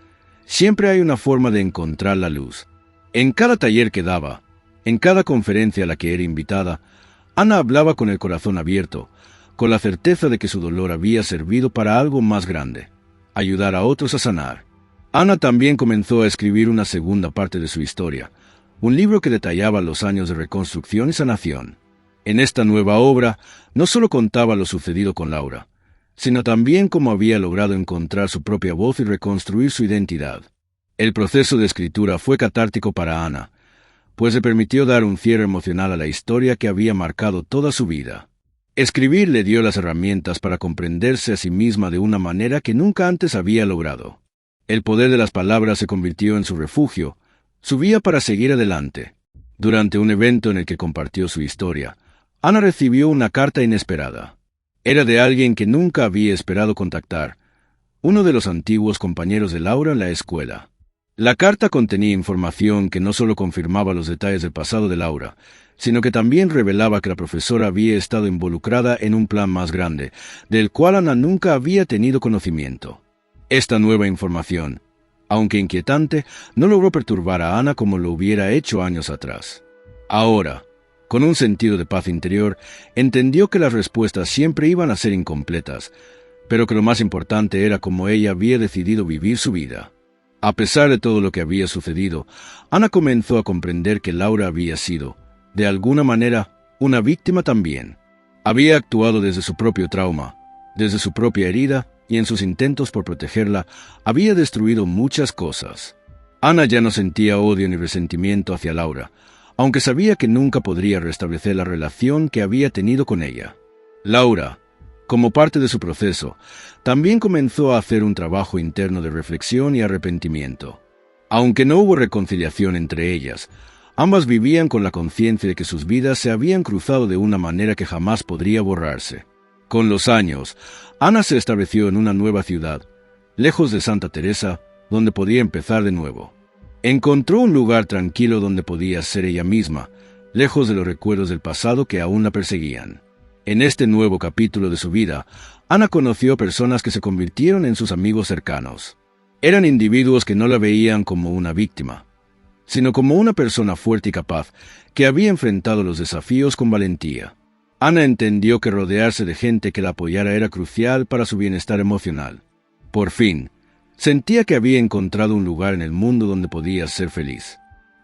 siempre hay una forma de encontrar la luz. En cada taller que daba, en cada conferencia a la que era invitada, Ana hablaba con el corazón abierto, con la certeza de que su dolor había servido para algo más grande, ayudar a otros a sanar. Ana también comenzó a escribir una segunda parte de su historia, un libro que detallaba los años de reconstrucción y sanación. En esta nueva obra, no solo contaba lo sucedido con Laura, sino también cómo había logrado encontrar su propia voz y reconstruir su identidad. El proceso de escritura fue catártico para Ana, pues le permitió dar un cierre emocional a la historia que había marcado toda su vida. Escribir le dio las herramientas para comprenderse a sí misma de una manera que nunca antes había logrado. El poder de las palabras se convirtió en su refugio, su vía para seguir adelante. Durante un evento en el que compartió su historia, Ana recibió una carta inesperada. Era de alguien que nunca había esperado contactar, uno de los antiguos compañeros de Laura en la escuela. La carta contenía información que no solo confirmaba los detalles del pasado de Laura, sino que también revelaba que la profesora había estado involucrada en un plan más grande, del cual Ana nunca había tenido conocimiento. Esta nueva información, aunque inquietante, no logró perturbar a Ana como lo hubiera hecho años atrás. Ahora, con un sentido de paz interior, entendió que las respuestas siempre iban a ser incompletas, pero que lo más importante era cómo ella había decidido vivir su vida. A pesar de todo lo que había sucedido, Ana comenzó a comprender que Laura había sido, de alguna manera, una víctima también. Había actuado desde su propio trauma, desde su propia herida, y en sus intentos por protegerla, había destruido muchas cosas. Ana ya no sentía odio ni resentimiento hacia Laura, aunque sabía que nunca podría restablecer la relación que había tenido con ella. Laura, como parte de su proceso, también comenzó a hacer un trabajo interno de reflexión y arrepentimiento. Aunque no hubo reconciliación entre ellas, ambas vivían con la conciencia de que sus vidas se habían cruzado de una manera que jamás podría borrarse. Con los años, Ana se estableció en una nueva ciudad, lejos de Santa Teresa, donde podía empezar de nuevo. Encontró un lugar tranquilo donde podía ser ella misma, lejos de los recuerdos del pasado que aún la perseguían. En este nuevo capítulo de su vida, Ana conoció personas que se convirtieron en sus amigos cercanos. Eran individuos que no la veían como una víctima, sino como una persona fuerte y capaz, que había enfrentado los desafíos con valentía. Ana entendió que rodearse de gente que la apoyara era crucial para su bienestar emocional. Por fin, sentía que había encontrado un lugar en el mundo donde podía ser feliz.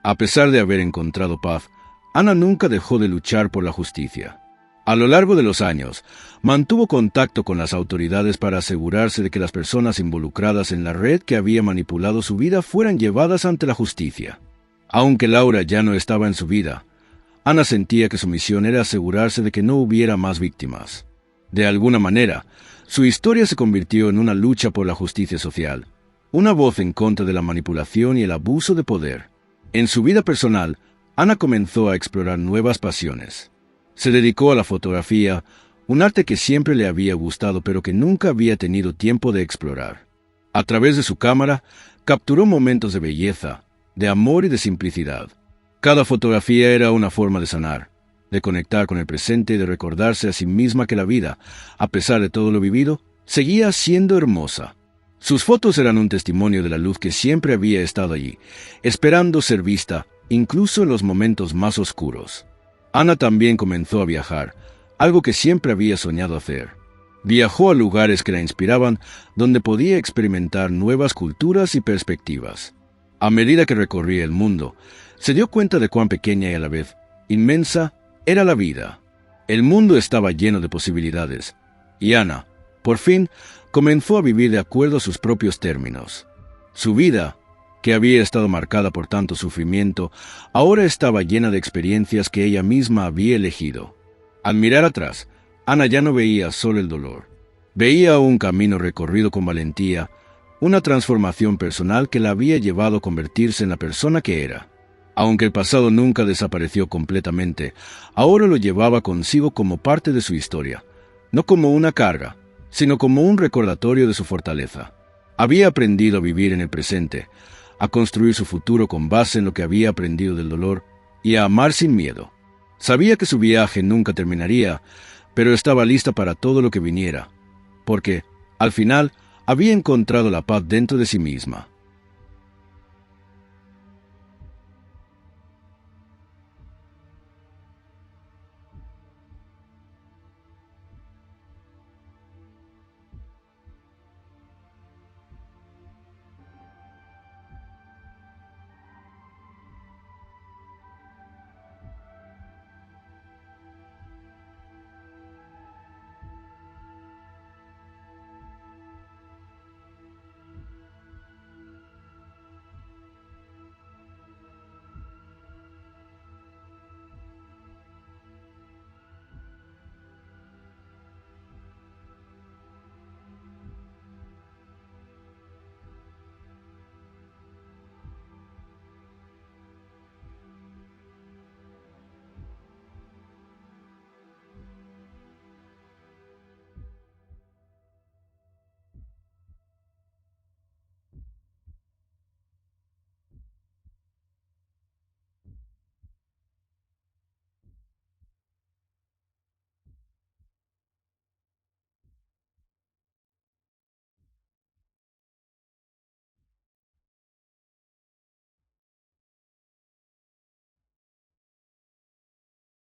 A pesar de haber encontrado paz, Ana nunca dejó de luchar por la justicia. A lo largo de los años, mantuvo contacto con las autoridades para asegurarse de que las personas involucradas en la red que había manipulado su vida fueran llevadas ante la justicia. Aunque Laura ya no estaba en su vida, Ana sentía que su misión era asegurarse de que no hubiera más víctimas. De alguna manera, su historia se convirtió en una lucha por la justicia social, una voz en contra de la manipulación y el abuso de poder. En su vida personal, Ana comenzó a explorar nuevas pasiones. Se dedicó a la fotografía, un arte que siempre le había gustado pero que nunca había tenido tiempo de explorar. A través de su cámara, capturó momentos de belleza, de amor y de simplicidad. Cada fotografía era una forma de sanar, de conectar con el presente y de recordarse a sí misma que la vida, a pesar de todo lo vivido, seguía siendo hermosa. Sus fotos eran un testimonio de la luz que siempre había estado allí, esperando ser vista, incluso en los momentos más oscuros. Ana también comenzó a viajar, algo que siempre había soñado hacer. Viajó a lugares que la inspiraban, donde podía experimentar nuevas culturas y perspectivas. A medida que recorría el mundo, se dio cuenta de cuán pequeña y a la vez inmensa era la vida. El mundo estaba lleno de posibilidades, y Ana, por fin, comenzó a vivir de acuerdo a sus propios términos. Su vida, que había estado marcada por tanto sufrimiento, ahora estaba llena de experiencias que ella misma había elegido. Al mirar atrás, Ana ya no veía solo el dolor. Veía un camino recorrido con valentía, una transformación personal que la había llevado a convertirse en la persona que era. Aunque el pasado nunca desapareció completamente, ahora lo llevaba consigo como parte de su historia, no como una carga, sino como un recordatorio de su fortaleza. Había aprendido a vivir en el presente, a construir su futuro con base en lo que había aprendido del dolor y a amar sin miedo. Sabía que su viaje nunca terminaría, pero estaba lista para todo lo que viniera, porque, al final, había encontrado la paz dentro de sí misma.